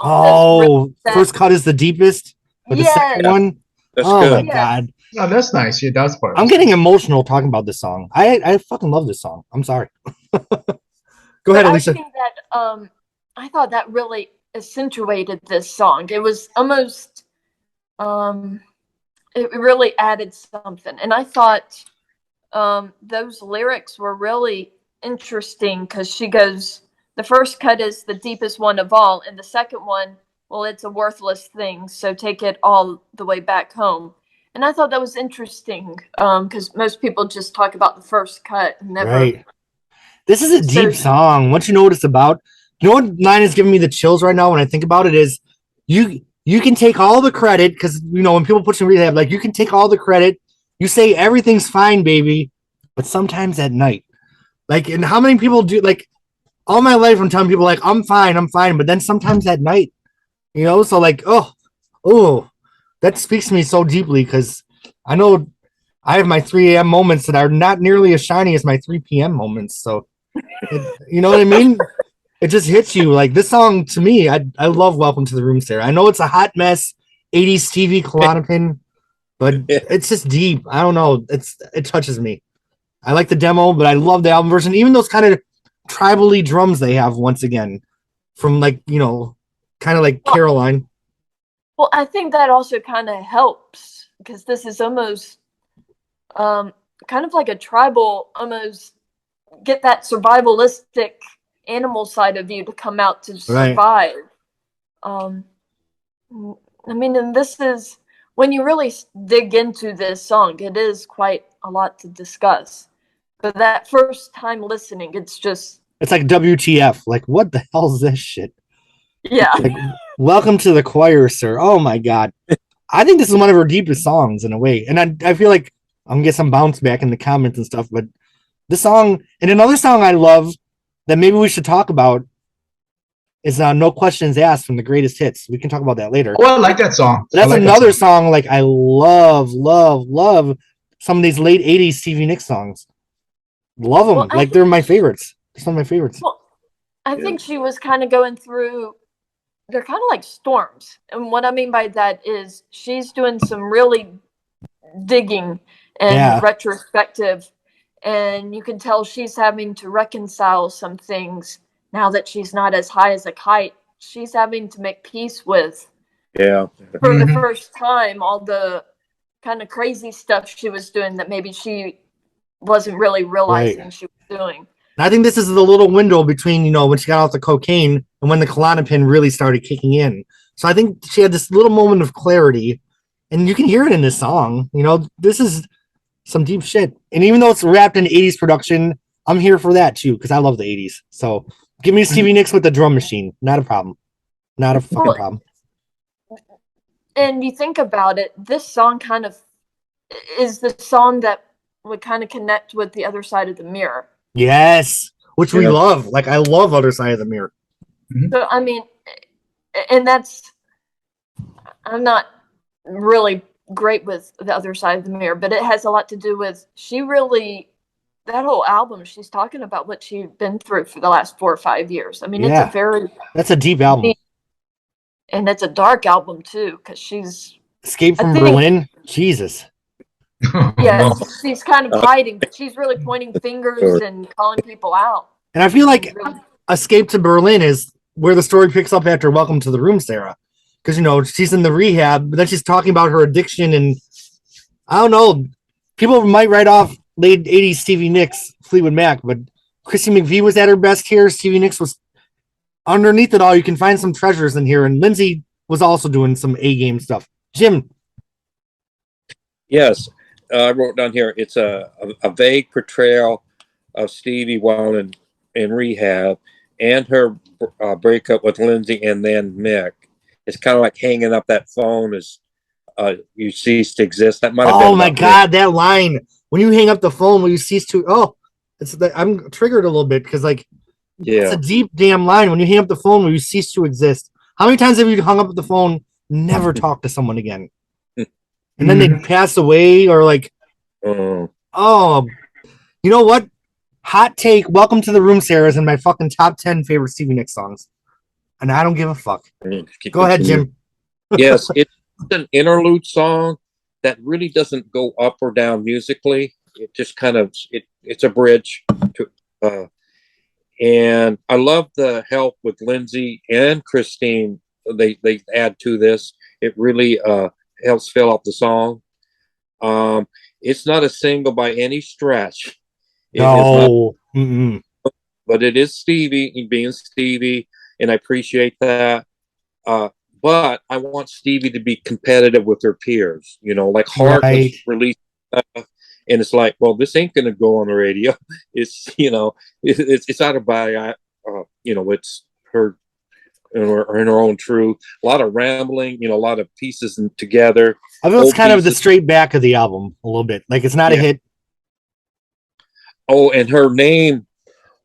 First cut is the deepest. But the second one, that's good. My God. Oh, that's nice. Yeah, that's part. I'm getting emotional talking about this song. I fucking love this song. I'm sorry. Go ahead, But I Alicia. think that I thought that really accentuated this song. It was almost it really added something, and I thought those lyrics were really interesting because she goes, the first cut is the deepest one of all, and the second one, well, it's a worthless thing, so take it all the way back home. And I thought that was interesting because most people just talk about the first cut and never. Right. This is a So- deep song. What you know what it's about? You know what line is giving me the chills right now when I think about it is you can take all the credit because you know when people put you in rehab, like you can take all the credit. You say everything's fine, baby, but sometimes at night, like, and how many people do like all my life? I'm telling people like I'm fine, but then sometimes at night, you know. So like, oh, that speaks to me so deeply because I know I have my 3 a.m. moments that are not nearly as shiny as my 3 p.m. moments. So, you know what I mean? It just hits you. Like this song to me, I love Welcome to the Room, Sarah. I know it's a hot mess, 80s TV Klonopin, but it's just deep. I don't know. It touches me. I like the demo, but I love the album version. Even those kind of tribally drums they have once again from like, you know, kind of like Caroline. Well, I think that also kind of helps because this is almost kind of like a tribal, almost get that survivalistic animal side of you to come out to survive. Right. I mean, and this is when you really dig into this song, it is quite a lot to discuss. But that first time listening, it's like WTF. Like, what the hell is this shit? Yeah. Like, welcome to the choir, sir. Oh my God. I think this is one of her deepest songs in a way. And I feel like I'm gonna get some bounce back in the comments and stuff, but this song and another song I love that maybe we should talk about is No Questions Asked from the Greatest Hits. We can talk about that later. Oh, I like that song. But that's another song like I love some of these late 80s Stevie Nicks songs. Love them. Well, they're my favorites. Some of my favorites. Well, I think she was kind of going through, they're kind of like storms. And what I mean by that is she's doing some really digging and retrospective. And you can tell she's having to reconcile some things now that she's not as high as a kite. She's having to make peace with, for the first time, all the kind of crazy stuff she was doing that maybe she wasn't really realizing she was doing. I think this is the little window between, you know, when she got off the cocaine and when the Klonopin really started kicking in. So I think she had this little moment of clarity, and you can hear it in this song. You know, this is some deep shit. And even though it's wrapped in 80s production, I'm here for that too, because I love the 80s. So give me Stevie Nicks with the drum machine. Not a problem. Not a fucking problem. And you think about it, this song kind of is the song that would kind of connect with the other side of the mirror. Yes, which we love. Like, I love Other Side of the Mirror. So, I mean, and I'm not really great with the Other Side of the Mirror, but it has a lot to do with that whole album, she's talking about what she'd been through for the last 4 or 5 years. I mean, that's a deep album. And it's a dark album too, because she's Escape from Berlin. Jesus. Yeah, she's kind of hiding, but she's really pointing fingers and calling people out. And I feel like Escape to Berlin is where the story picks up after Welcome to the Room, Sarah. Because, you know, she's in the rehab, but then she's talking about her addiction. And I don't know, people might write off late 80s Stevie Nicks, Fleetwood Mac, but Chrissy McVie was at her best here. Stevie Nicks was underneath it all. You can find some treasures in here. And Lindsey was also doing some A-game stuff. Jim. Yes. I wrote down here, it's a vague portrayal of Stevie while in rehab and her breakup with Lindsey and then Mick. It's kind of like hanging up that phone as you cease to exist. That might have been. Oh my God, that line. When you hang up the phone, will you cease to? I'm triggered a little bit because it's a deep damn line. When you hang up the phone, will you cease to exist? How many times have you hung up the phone, never talk to someone again? And then they pass away or you know what? Hot take. Welcome to the Room, Sarah, is in my fucking top 10 favorite Stevie Nicks songs. And I don't give a fuck. Go ahead, Jim. Yes, it's an interlude song, that really doesn't go up or down musically. It just kind of it's a bridge to and I love the help with Lindsey and Christine. They add to this. It really helps fill out the song. It's not a single by any stretch. No. But it is Stevie being Stevie, and I appreciate that. But I want Stevie to be competitive with her peers. You know, like Heart was released stuff, and it's like, well, this ain't going to go on the radio. It's it's out of by it's her in her own truth. A lot of rambling, a lot of pieces together. I feel it's kind of the straight back of the album a little bit. Like it's not a hit. Oh, and her name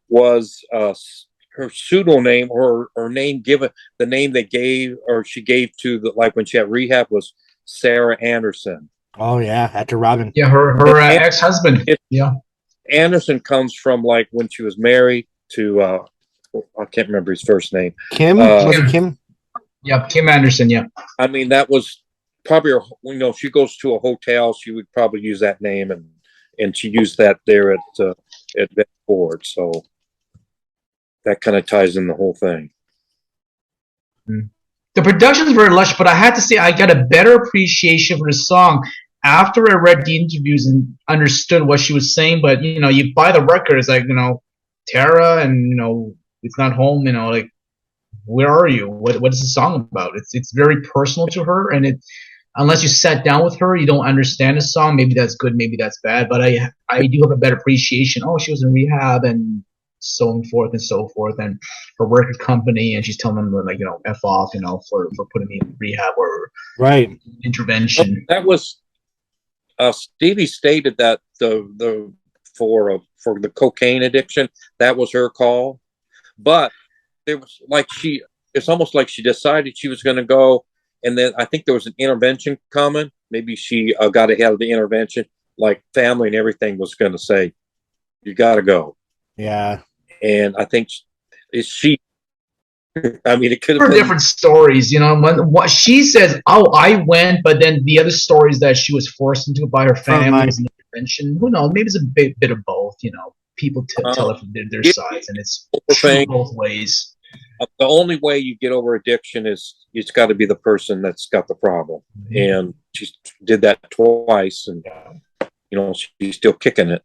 was her pseudonym or name given, the name they gave or she gave to when she had rehab was Sarah Anderson. Oh yeah, after Robin. Yeah, her ex-husband. Yeah, Anderson comes from when she was married to I can't remember his first name. Kim? Was it Kim? Yeah, Kim Anderson. Yeah. I mean, that was probably she goes to a hotel, she would probably use that name, and she used that there at Bedford, so that kind of ties in the whole thing. The production is very lush, but I had to say I got a better appreciation for the song after I read the interviews and understood what she was saying. But you buy the record, it's like Tara, and it's not home. Like, where are you? What is the song about? It's very personal to her, and unless you sat down with her, you don't understand the song. Maybe that's good, maybe that's bad. But I do have a better appreciation. Oh, she was in rehab and so forth and so forth, and her record company, and she's telling them F off, for putting me in rehab or intervention. That was Stevie stated that for the cocaine addiction, that was her call. But there was it's almost like she decided she was going to go, and then I think there was an intervention coming. Maybe she got ahead of the intervention, like family and everything was going to say, "You got to go." Yeah, and I think she. I mean, it could have been different stories, what she says. Oh, I went, but then the other stories that she was forced into by her family was an intervention. Who knows? Maybe it's a bit of both. People tell it from their sides, and it's true both ways. The only way you get over addiction is it's got to be the person that's got the problem, and she did that twice, and she's still kicking it.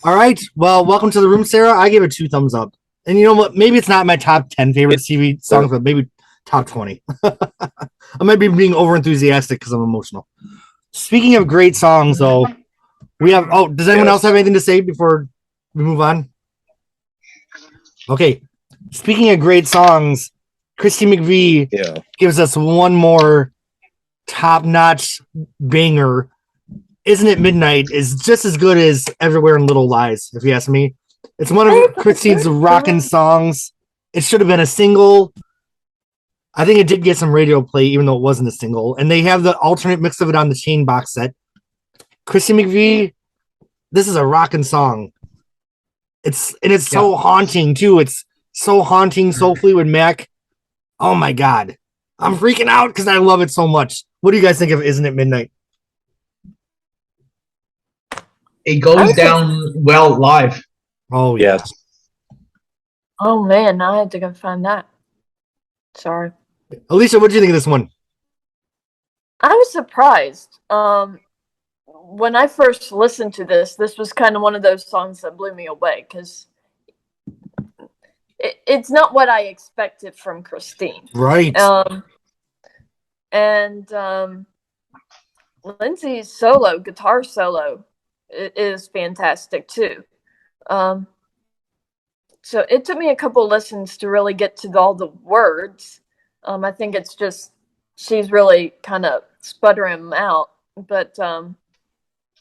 All right, well, welcome to the room, Sarah. I gave it 2 thumbs up, and you know what? Maybe it's not my top 10 favorite Stevie songs, but maybe top 20. I might be being over enthusiastic because I'm emotional. Speaking of great songs, though, we have. Oh, does anyone else have anything to say before we move on? Okay. Speaking of great songs, Christy McVie gives us one more top-notch banger. Isn't It Midnight is just as good as Everywhere in Little Lies, if you ask me. It's one of Christine's rockin' songs. It should have been a single. I think it did get some radio play, even though it wasn't a single. And they have the alternate mix of it on the Chain box set. Christy McVie, this is a rockin' song. It's so haunting, too. It's so haunting, so Fleetwood Mac. Oh, my God. I'm freaking out because I love it so much. What do you guys think of Isn't It Midnight? It goes down well live. Oh, yes. Oh, man. Now I have to go find that. Sorry. Alicia, what do you think of this one? I was surprised. When I first listened to this was kind of one of those songs that blew me away because it's not what I expected from Christine. Right. And Lindsey's guitar solo is fantastic too. So it took me a couple listens to really get to all the words. I think it's just she's really kind of sputtering them out, but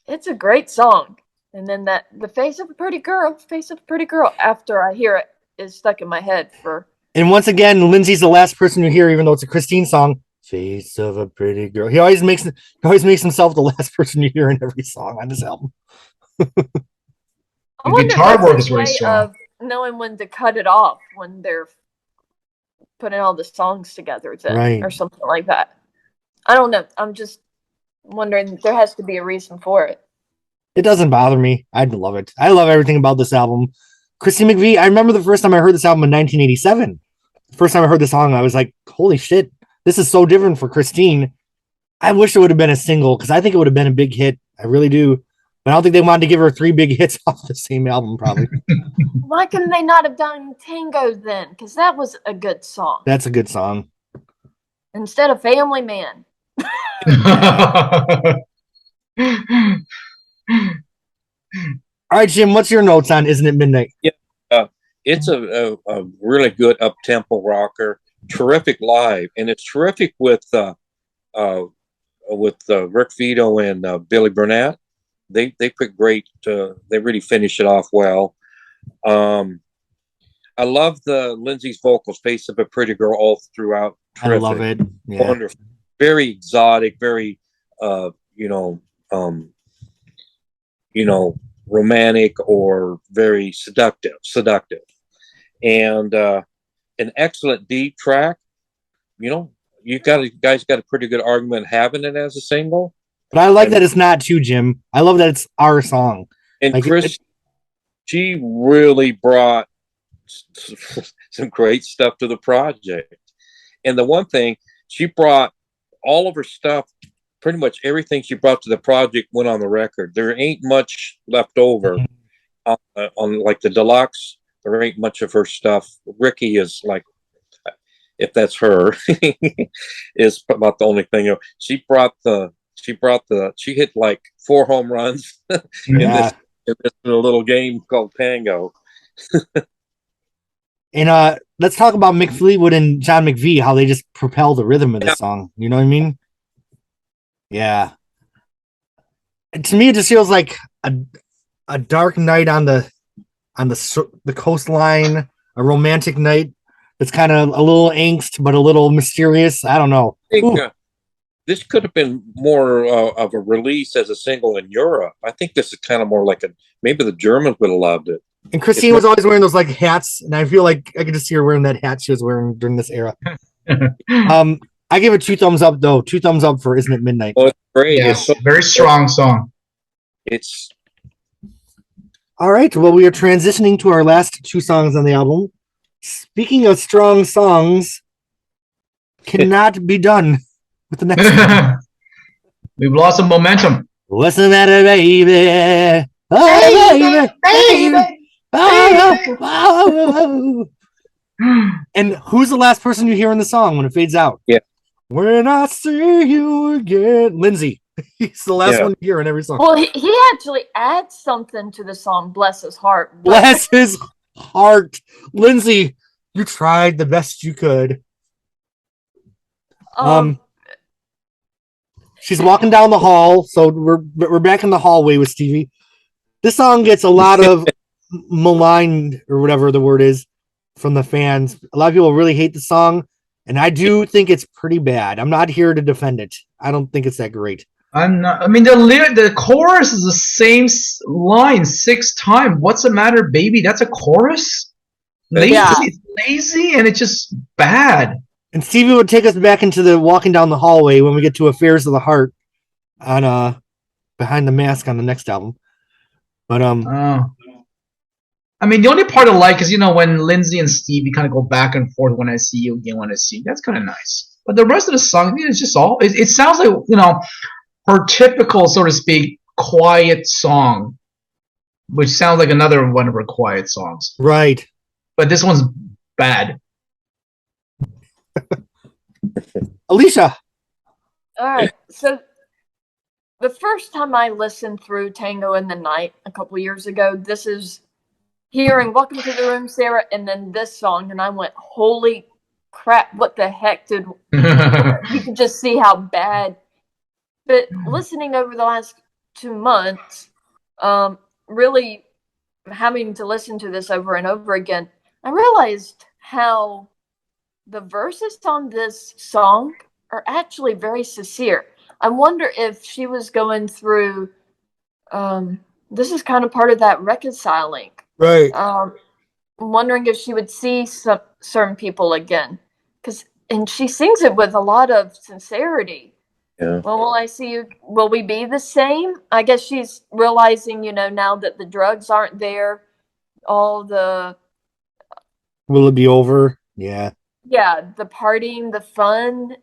it's a great song. And then the face of a pretty girl, after I hear it is stuck in my head for. And once again, Lindsey's the last person you hear, even though it's a Christine song. Face of a pretty girl. He always makes himself the last person you hear in every song on this album. The guitar work is really strong. Of knowing when to cut it off when they're putting all the songs together, or something like that. I don't know. I'm just wondering. There has to be a reason for it. It doesn't bother me. I love it. I love everything about this album. Christine McVie, I remember the first time I heard this album in 1987. The first time I heard the song, I was like, holy shit, this is so different for Christine. I wish it would have been a single because I think it would have been a big hit. I really do. But I don't think they wanted to give her 3 big hits off the same album, probably. Why couldn't they not have done Tango then? Because that was a good song. That's a good song. Instead of Family Man. All right, Jim, what's your notes on Isn't It Midnight? It's a really good up-tempo rocker, terrific live, and it's terrific with Rick Vito and Billy Burnett. They pick great. They really finish it off well. I love the Lindsey's vocals, "Face of a Pretty Girl," all throughout. Terrific. I love it. Yeah. Wonderful, very exotic, very romantic or very seductive, and an excellent deep track. You guys got a pretty good argument having it as a single. But I like that it's not too, Jim. I love that it's our song. And like Chris, she really brought some great stuff to the project. And the one thing, she brought all of her stuff, pretty much everything she brought to the project went on the record. There ain't much left over on like the deluxe. There ain't much of her stuff. Ricky is like, if that's her, is about the only thing. She hit like 4 home runs in this little game called Tango. And let's talk about Mick Fleetwood and John McVie, how they just propel the rhythm of the song. You know what I mean? Yeah. And to me, it just feels like a dark night on the coastline, a romantic night. It's kind of a little angst, but a little mysterious. I don't know. I think this could have been more of a release as a single in Europe. I think this is kind of more like maybe the Germans would have loved it. And Christine was always wearing those like hats, and I feel like I could just see her wearing that hat she was wearing during this era. I give it 2 thumbs up, though. 2 thumbs up for Isn't It Midnight? Oh, it's great. Yeah, It's so, very strong song. it's All right. Well, we are transitioning to our last 2 songs on the album. Speaking of strong songs, cannot be done with the next one. We've lost some momentum. Listen at it, baby. Oh, baby. Oh, oh, oh. And who's the last person you hear in the song when it fades out? Yeah. When I see you again. Lindsey. He's the last one you hear in every song. Well, he actually adds something to the song, bless his heart. Bless his heart. Lindsey, you tried the best you could. She's walking down the hall, so we're back in the hallway with Stevie. This song gets a lot of maligned, or whatever the word is, from the fans. A lot of people really hate the song, and I do think it's pretty bad. I'm not here to defend it. I don't think it's that great. I'm not. I mean, the chorus is the same line 6 times. What's the matter, baby? That's a chorus. Lazy, it's lazy, and it's just bad. And Stevie would take us back into the walking down the hallway when we get to Affairs of the Heart on Behind the Mask on the next album. But I mean, the only part I like is when Lindsey and Stevie kind of go back and forth. When I see you again, when I see you. That's kind of nice. But the rest of the song, it's just all. It sounds like her typical, so to speak, quiet song, which sounds like another one of her quiet songs. Right. But this one's bad. Alicia. All right. So the first time I listened through Tango in the Night a couple years ago, this is hearing Welcome to the Room, Sarah, and then this song, and I went, holy crap, what the heck did you could just see how bad. But listening over the last 2 months, really having to listen to this over and over again, I realized how the verses on this song are actually very sincere. I wonder if she was going through, this is kind of part of that reconciling. Right. I'm wondering if she would see certain people again. And she sings it with a lot of sincerity. Yeah. Well, will I see you? Will we be the same? I guess she's realizing, now that the drugs aren't there, all the Will it be over? Yeah. the partying, the fun,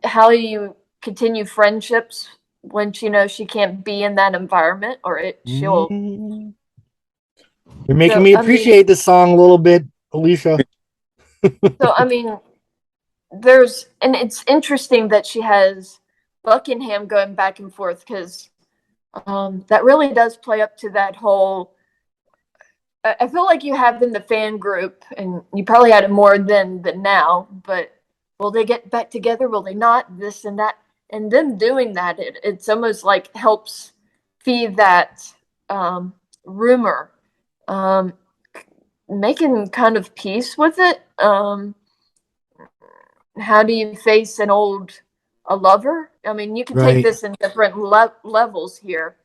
how you continue friendships when she knows she can't be in that environment, or she'll. Mm. You're making So me I mean, appreciate this song a little bit, Alicia. so I mean, and it's interesting that she has Buckingham going back and forth because that really does play up to that whole. I feel like you have in the fan group, and you probably had it more than now. But will they get back together? Will they not? This and that, and them doing that, it's almost like helps feed that rumor, um, making kind of peace with it. How do you face a lover? I mean, you can take Right. this in different levels here.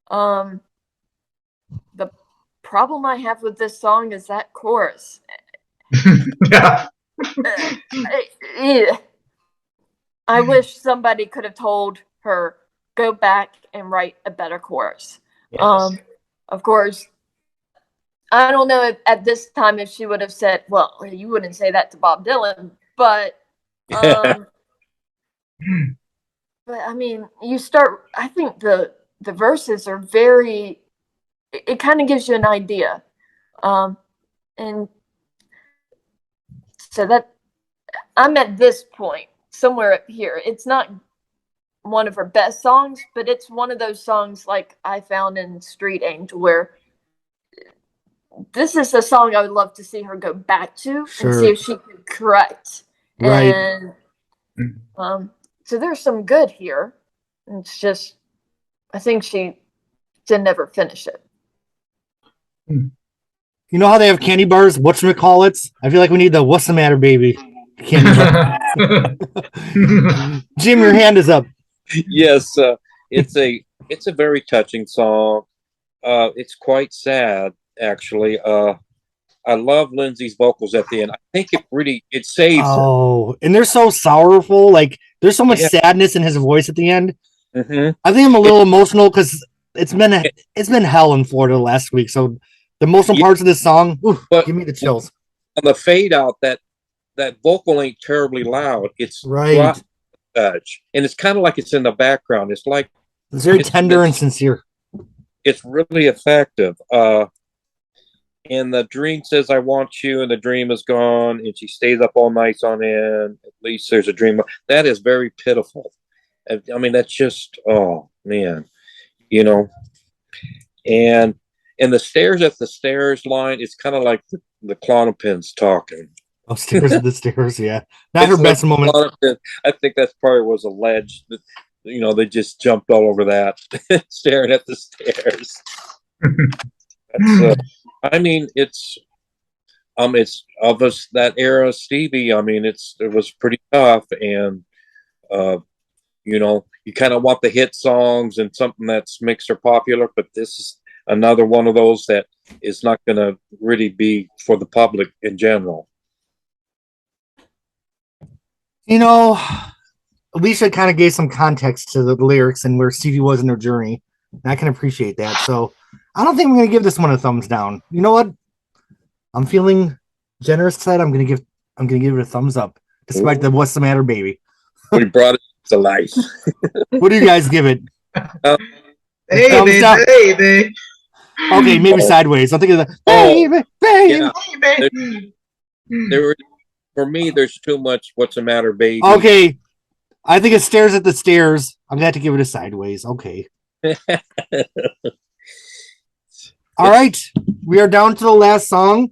The problem I have with this song is that chorus. Yeah. I wish somebody could have told her, go back and write a better chorus. Yes. Of course, I don't know if at this time if she would have said, well, you wouldn't say that to Bob Dylan, but but I mean, I think the verses are very, it kind of gives you an idea. And so that I'm at this point, somewhere up here. It's not one of her best songs, but it's one of those songs like I found in Street Angel, where this is a song I would love to see her go back to and see if she can correct. Right. And so there's some good here. It's just, I think she didn't ever finish it. You know how they have candy bars? Whatchamacallits? I feel like we need the What's the Matter, Baby candy bar. Jim, your hand is up. Yes, it's a very touching song. It's quite sad, actually. I love Lindsey's vocals at the end. I think it saves her. Oh, and they're so sorrowful. Like there's so much sadness in his voice at the end. Mm-hmm. I think I'm a little emotional because it's been hell in Florida last week. So the emotional parts of this song, give me the chills. On the fade out, that vocal ain't terribly loud. It's right, and it's kind of like it's in the background. It's like it's very tender and sincere. It's really effective. And the dream says, "I want you," and the dream is gone, and she stays up all night on end. At least there's a dream. That is very pitiful. I mean, that's just, oh man, and the stairs at the stairs line, it's kind of like the Clonopins talking. Oh, stairs at the stairs, yeah. Not her best moment. I think that's probably was alleged that, they just jumped all over that, staring at the stairs. I mean, it's of us that era, Stevie. I mean, it was pretty tough, and you kind of want the hit songs and something that makes her popular, but this is another one of those that is not going to really be for the public in general. Alicia kind of gave some context to the lyrics and where Stevie was in her journey, and I can appreciate that. So I don't think I'm going to give this one a thumbs down. You know what? I'm feeling generous tonight. I'm going to give it a thumbs up, despite the What's the Matter, Baby. We brought it to life. What do you guys give it? Baby. Okay, maybe sideways. I'm thinking of the baby. Yeah. For me, there's too much What's the Matter, Baby. Okay. I think it stares at the stairs. I'm going to have to give it a sideways. Okay. All right. We are down to the last song.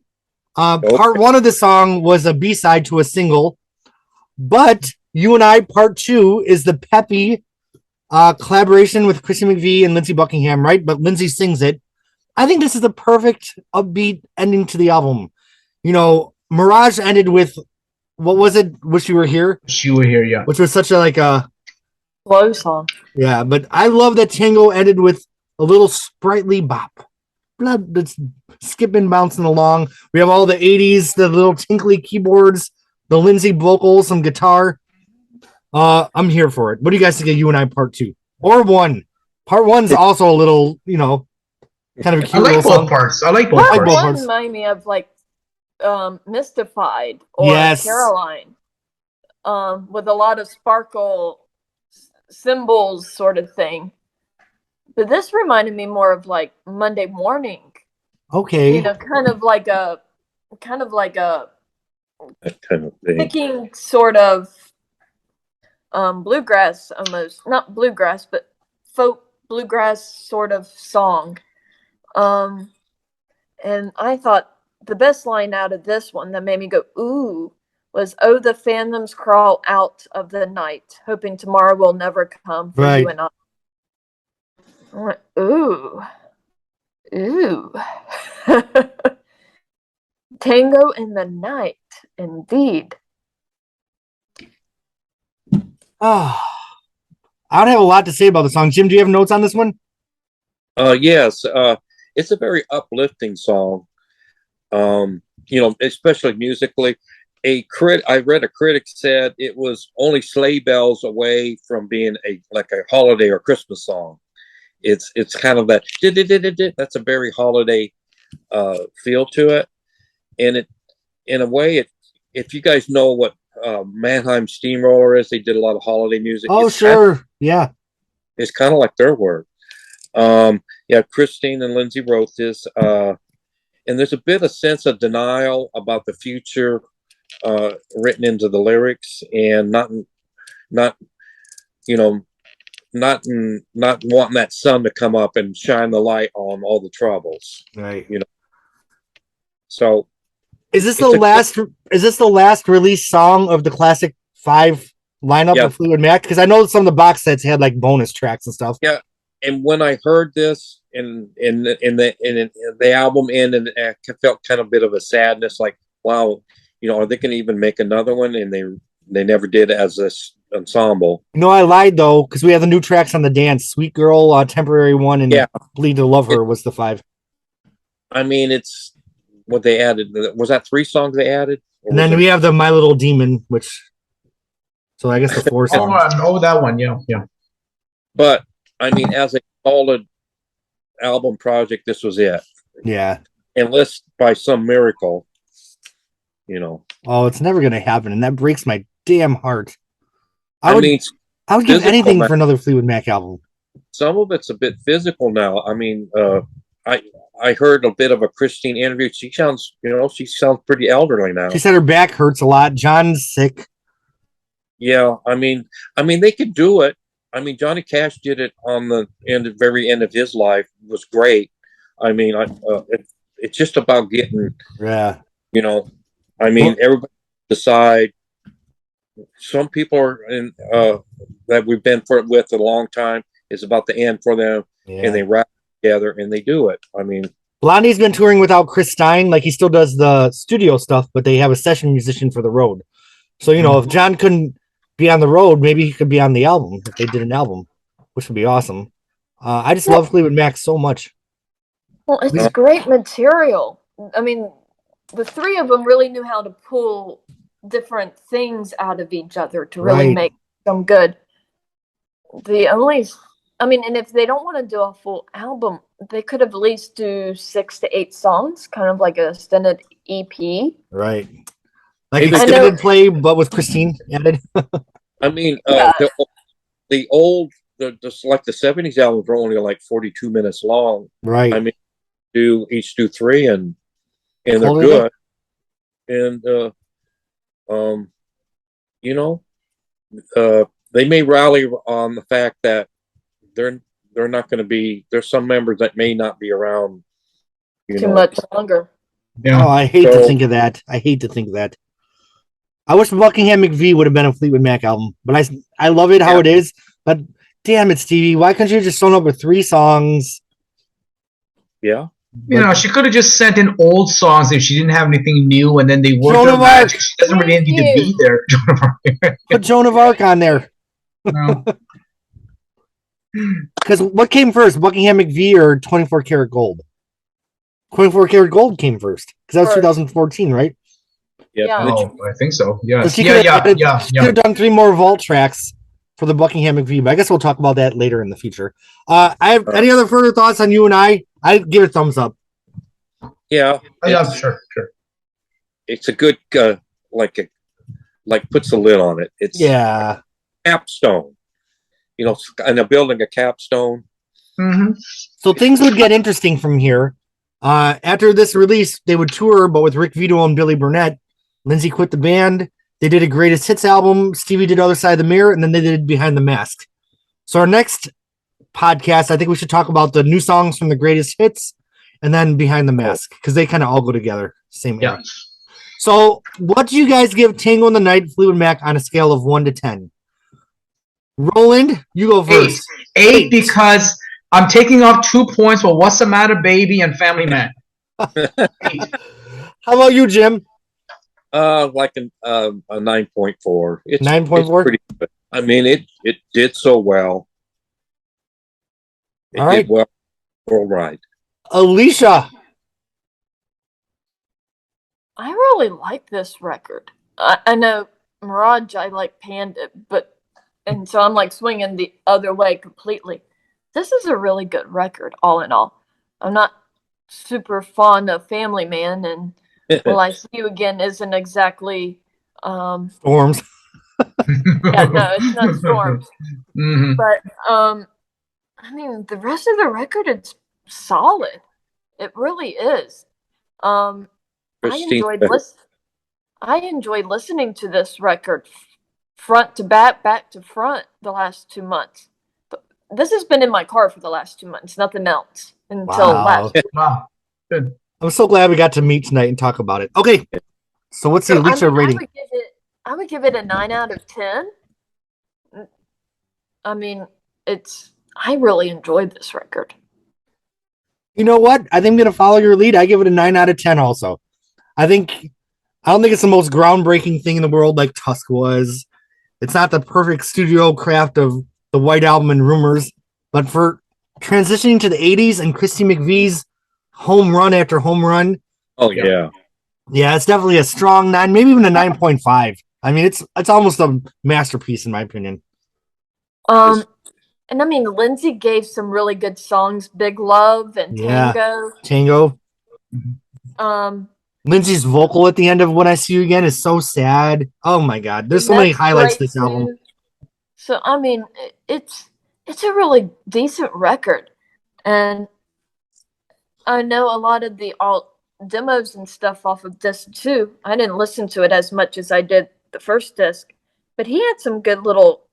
Part one of the song was a B-side to a single. But You and I, part two, is the peppy collaboration with Chrissy McVie and Lindsey Buckingham, right? But Lindsey sings it. I think this is the perfect upbeat ending to the album. Mirage ended with, what was it? Wish You Were Here? Wish You Were Here, yeah. Which was such a slow song. Yeah, but I love that Tango ended with a little sprightly bop. Blood that's skipping, bouncing along. We have all the 80s, the little tinkly keyboards, the Lindsey vocals, some guitar. I'm here for it. What do you guys think of You and I Part 2 or 1? Part 1's also a little, kind of a I cute like little both song. parts. I like both I like Part both parts. parts. one reminded me of like Mystified or Yes. Caroline, with a lot of sparkle symbols sort of thing. But this reminded me more of like Monday Morning. Okay. Kind of like a That kind of thing. picking sort of bluegrass, almost not bluegrass, but folk bluegrass sort of song. And I thought the best line out of this one that made me go ooh was, "Oh, the phantoms crawl out of the night, hoping tomorrow will never come for Right. you and I." I went, ooh, ooh. Tango in the night, indeed. Oh, I don't have a lot to say about the song. Jim, do you have notes on this one? Yes. It's a very uplifting song. Especially musically. I read a critic said it was only sleigh bells away from being a holiday or Christmas song. It's kind of that that's a very holiday feel to it, and it in a way if you guys know what Mannheim Steamroller is, they did a lot of holiday music. Oh, sure. Yeah. It's kind of like their work. Christine and Lindsey wrote this, and there's a bit of sense of denial about the future written into the lyrics, and not wanting that sun to come up and shine the light on all the troubles. Right. So is this the last release song of the classic 5 lineup of Fleetwood Mac? Because I know some of the box sets had like bonus tracks and stuff. Yeah. And when I heard this in the album ended, I felt kind of a bit of a sadness, like, wow, are they going to even make another one? And they never did as this ensemble. I lied though, because we have the new tracks on the dance. Sweet Girl, Temporary One, and Bleed to Love Her was the 5. I mean, it's what they added. Was that 3 songs they added? And then we have the My Little Demon, so I guess the 4 songs. That one, yeah. But I mean, as a solid album project, this was it. Yeah. Unless by some miracle, Oh, it's never gonna happen, and that breaks my damn heart. I would give anything for another Fleetwood Mac album. Some of it's a bit physical now. I mean, I heard a bit of a Christine interview. She sounds pretty elderly now. She said her back hurts a lot. John's sick. Yeah, I mean, they could do it. I mean, Johnny Cash did it on the very end of his life. It was great. I mean, it's just about getting. Yeah. Everybody decide. Some people are in that we've been with a long time. It's about the end for them, and they rap together and they do it. I mean, Blondie's been touring without Chris Stein. Like, he still does the studio stuff, but they have a session musician for the road. So if John couldn't be on the road, maybe he could be on the album if they did an album, which would be awesome. I just love Fleetwood Mac so much. Well, it's great material. I mean, the 3 of them really knew how to pull different things out of each other to really make them good. And if they don't want to do a full album, they could at least do 6 to 8 songs, kind of like an extended EP. Right. Like extended play, but with Christine added. I mean, the old, like the 70s albums were only like 42 minutes long. Right. I mean, each do 3 and they're good. And, they may rally on the fact that they're not going to be, there's some members that may not be around too much longer. Yeah. Oh, I hate to think of that. I wish Buckingham McVie would have been a Fleetwood Mac album, but I love it how it is. But damn it, Stevie, why couldn't you just shown up with 3 songs? Yeah. She could have just sent in old songs if she didn't have anything new, and then they worked on magic. She doesn't really need to be there. Put Joan of Arc on there. No. Because what came first, Buckingham McVie or 24 Karat Gold? 24 Karat Gold came first, because that was 2014, right? Yeah. Oh, I think so. Yes. She Yeah. could have done 3 more vault tracks for the Buckingham McVie, but I guess we'll talk about that later in the future. I have any other further thoughts on you and I give it a thumbs up. Yeah. Yeah, sure. It's a good like puts a lid on it. It's capstone. You know, and they're building a capstone. Mm-hmm. So things would get interesting from here. After this release, they would tour, but with Rick Vito and Billy Burnett. Lindsey quit the band. They did a greatest hits album. Stevie did Other Side of the Mirror, and then they did Behind the Mask. So our next podcast, I think we should talk about the new songs from the greatest hits, and then Behind the Mask, because they kind of all go together. Same era. So what do you guys give Tango in the Night, Fleetwood Mac, on a scale of 1 to 10? Roland, you go first. 8 because I'm taking off 2 points for What's the Matter, Baby, and Family Man. 8. How about you, Jim? Like a 9.4. It's 9.4. Pretty good. I mean, it did so well. It All right. did well worldwide. Alicia. I really like this record. I know Mirage, I like panned it, and so I'm like swinging the other way completely. This is a really good record, all in all. I'm not super fond of Family Man, and Will I See You Again isn't exactly Storms. Yeah, no, it's not Storms. Mm-hmm. But I mean, the rest of the record is solid. It really is. I enjoyed listening to this record front to back to front the last 2 months. But this has been in my car for the last 2 months, nothing else until last week. Wow. Good. I'm so glad we got to meet tonight and talk about it. Okay. So what's the Alicia rating? I would give it a 9 out of 10. I mean, I really enjoyed this record. You know what? I think I'm going to follow your lead. I give it a 9 out of 10 also. I don't think it's the most groundbreaking thing in the world like Tusk was. It's not the perfect studio craft of the White Album and Rumors, but for transitioning to the 80s and Christy McVie's home run after home run. Oh, yeah. Yeah, it's definitely a strong 9, maybe even a 9.5. I mean, it's almost a masterpiece in my opinion. And I mean, Lindsey gave some really good songs, Big Love and Tango. Mm-hmm. Lindsey's vocal at the end of When I See You Again is so sad. Oh my God. There's so many highlights to this album. So, I mean, it's a really decent record. And I know a lot of the alt demos and stuff off of this too. I didn't listen to it as much as I did the first disc, but he had some good little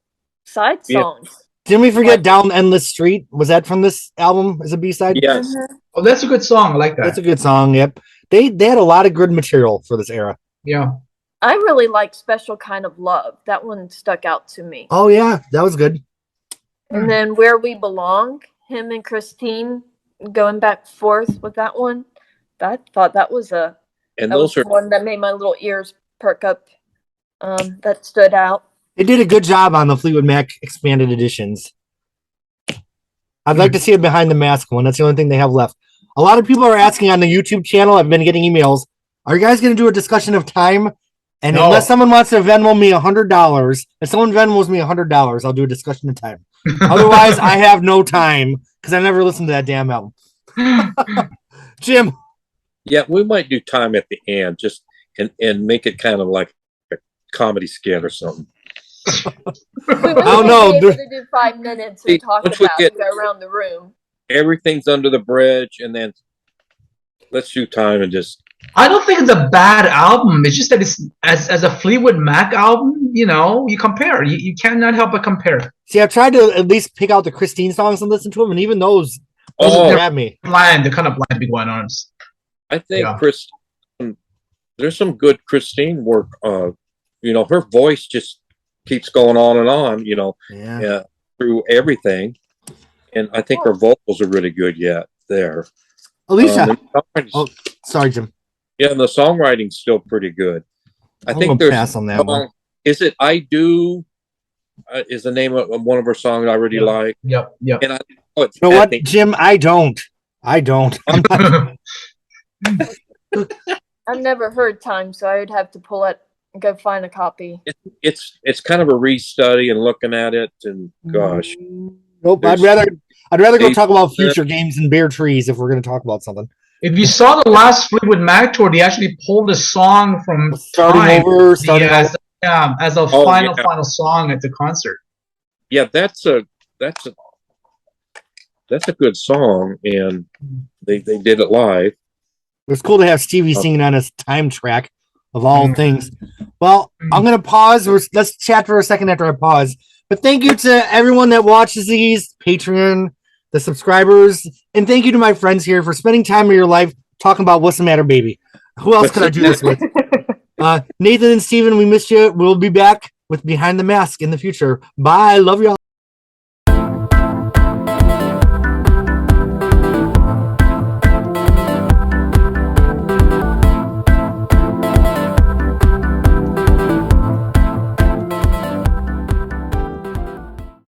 side songs. Yeah. Didn't we forget Down Endless Street? Was that from this album as a B-side? Yes. Mm-hmm. Oh, that's a good song. I like that. That's a good song, yep. They had a lot of good material for this era. Yeah. I really like Special Kind of Love. That one stuck out to me. Oh, yeah. That was good. And then Where We Belong, him and Christine going back and forth with that one. I thought that was one that made my little ears perk up. That stood out. They did a good job on the Fleetwood Mac expanded editions. I'd like to see a Behind the Mask one. That's the only thing they have left. A lot of people are asking on the YouTube channel. I've been getting emails. Are you guys going to do a discussion of time? And unless someone wants to Venmo me $100, if someone Venmos me $100, I'll do a discussion of time. Otherwise, I have no time because I never listened to that damn album. Jim. Yeah, we might do time at the end, just and make it kind of like a comedy skit or something. I don't know. To do 5 minutes and talk about it, go around the room. Everything's under the bridge, and then let's do time and just. I don't think it's a bad album. It's just that it's as a Fleetwood Mac album, you know, you compare. You cannot help but compare. See, I've tried to at least pick out the Christine songs and listen to them, and even those grab me. They're kind of blind, to be quite honest. I think there's some good Christine work. You know, her voice just keeps going on and on. You know, through everything, and I think her vocals are really good yet. There, Alicia. Sorry, Jim. Yeah, and the songwriting's still pretty good. I think there's pass on that one. Is it I Do? Is the name of one of her songs I really like. Yep. And you know what, Jim? I don't. I've never heard Time, so I'd have to pull it and go find a copy. It's kind of a restudy and looking at it, and gosh, Nope. I'd rather go talk about future games and bare trees if we're going to talk about something. If you saw the last Fleetwood Mac tour, they actually pulled a song from Starting Time over. as a final song at the concert. yeah, that's a good song, and they did it live. It was cool to have Stevie singing on his Time track of all things. Well, I'm going to pause. Let's chat for a second after I pause. But thank you to everyone that watches these, Patreon, the subscribers, and thank you to my friends here for spending time of your life talking about What's the Matter, Baby. Who else could I do this with? Nathan and Steven, we missed you. We'll be back with Behind the Mask in the future. Bye. Love y'all.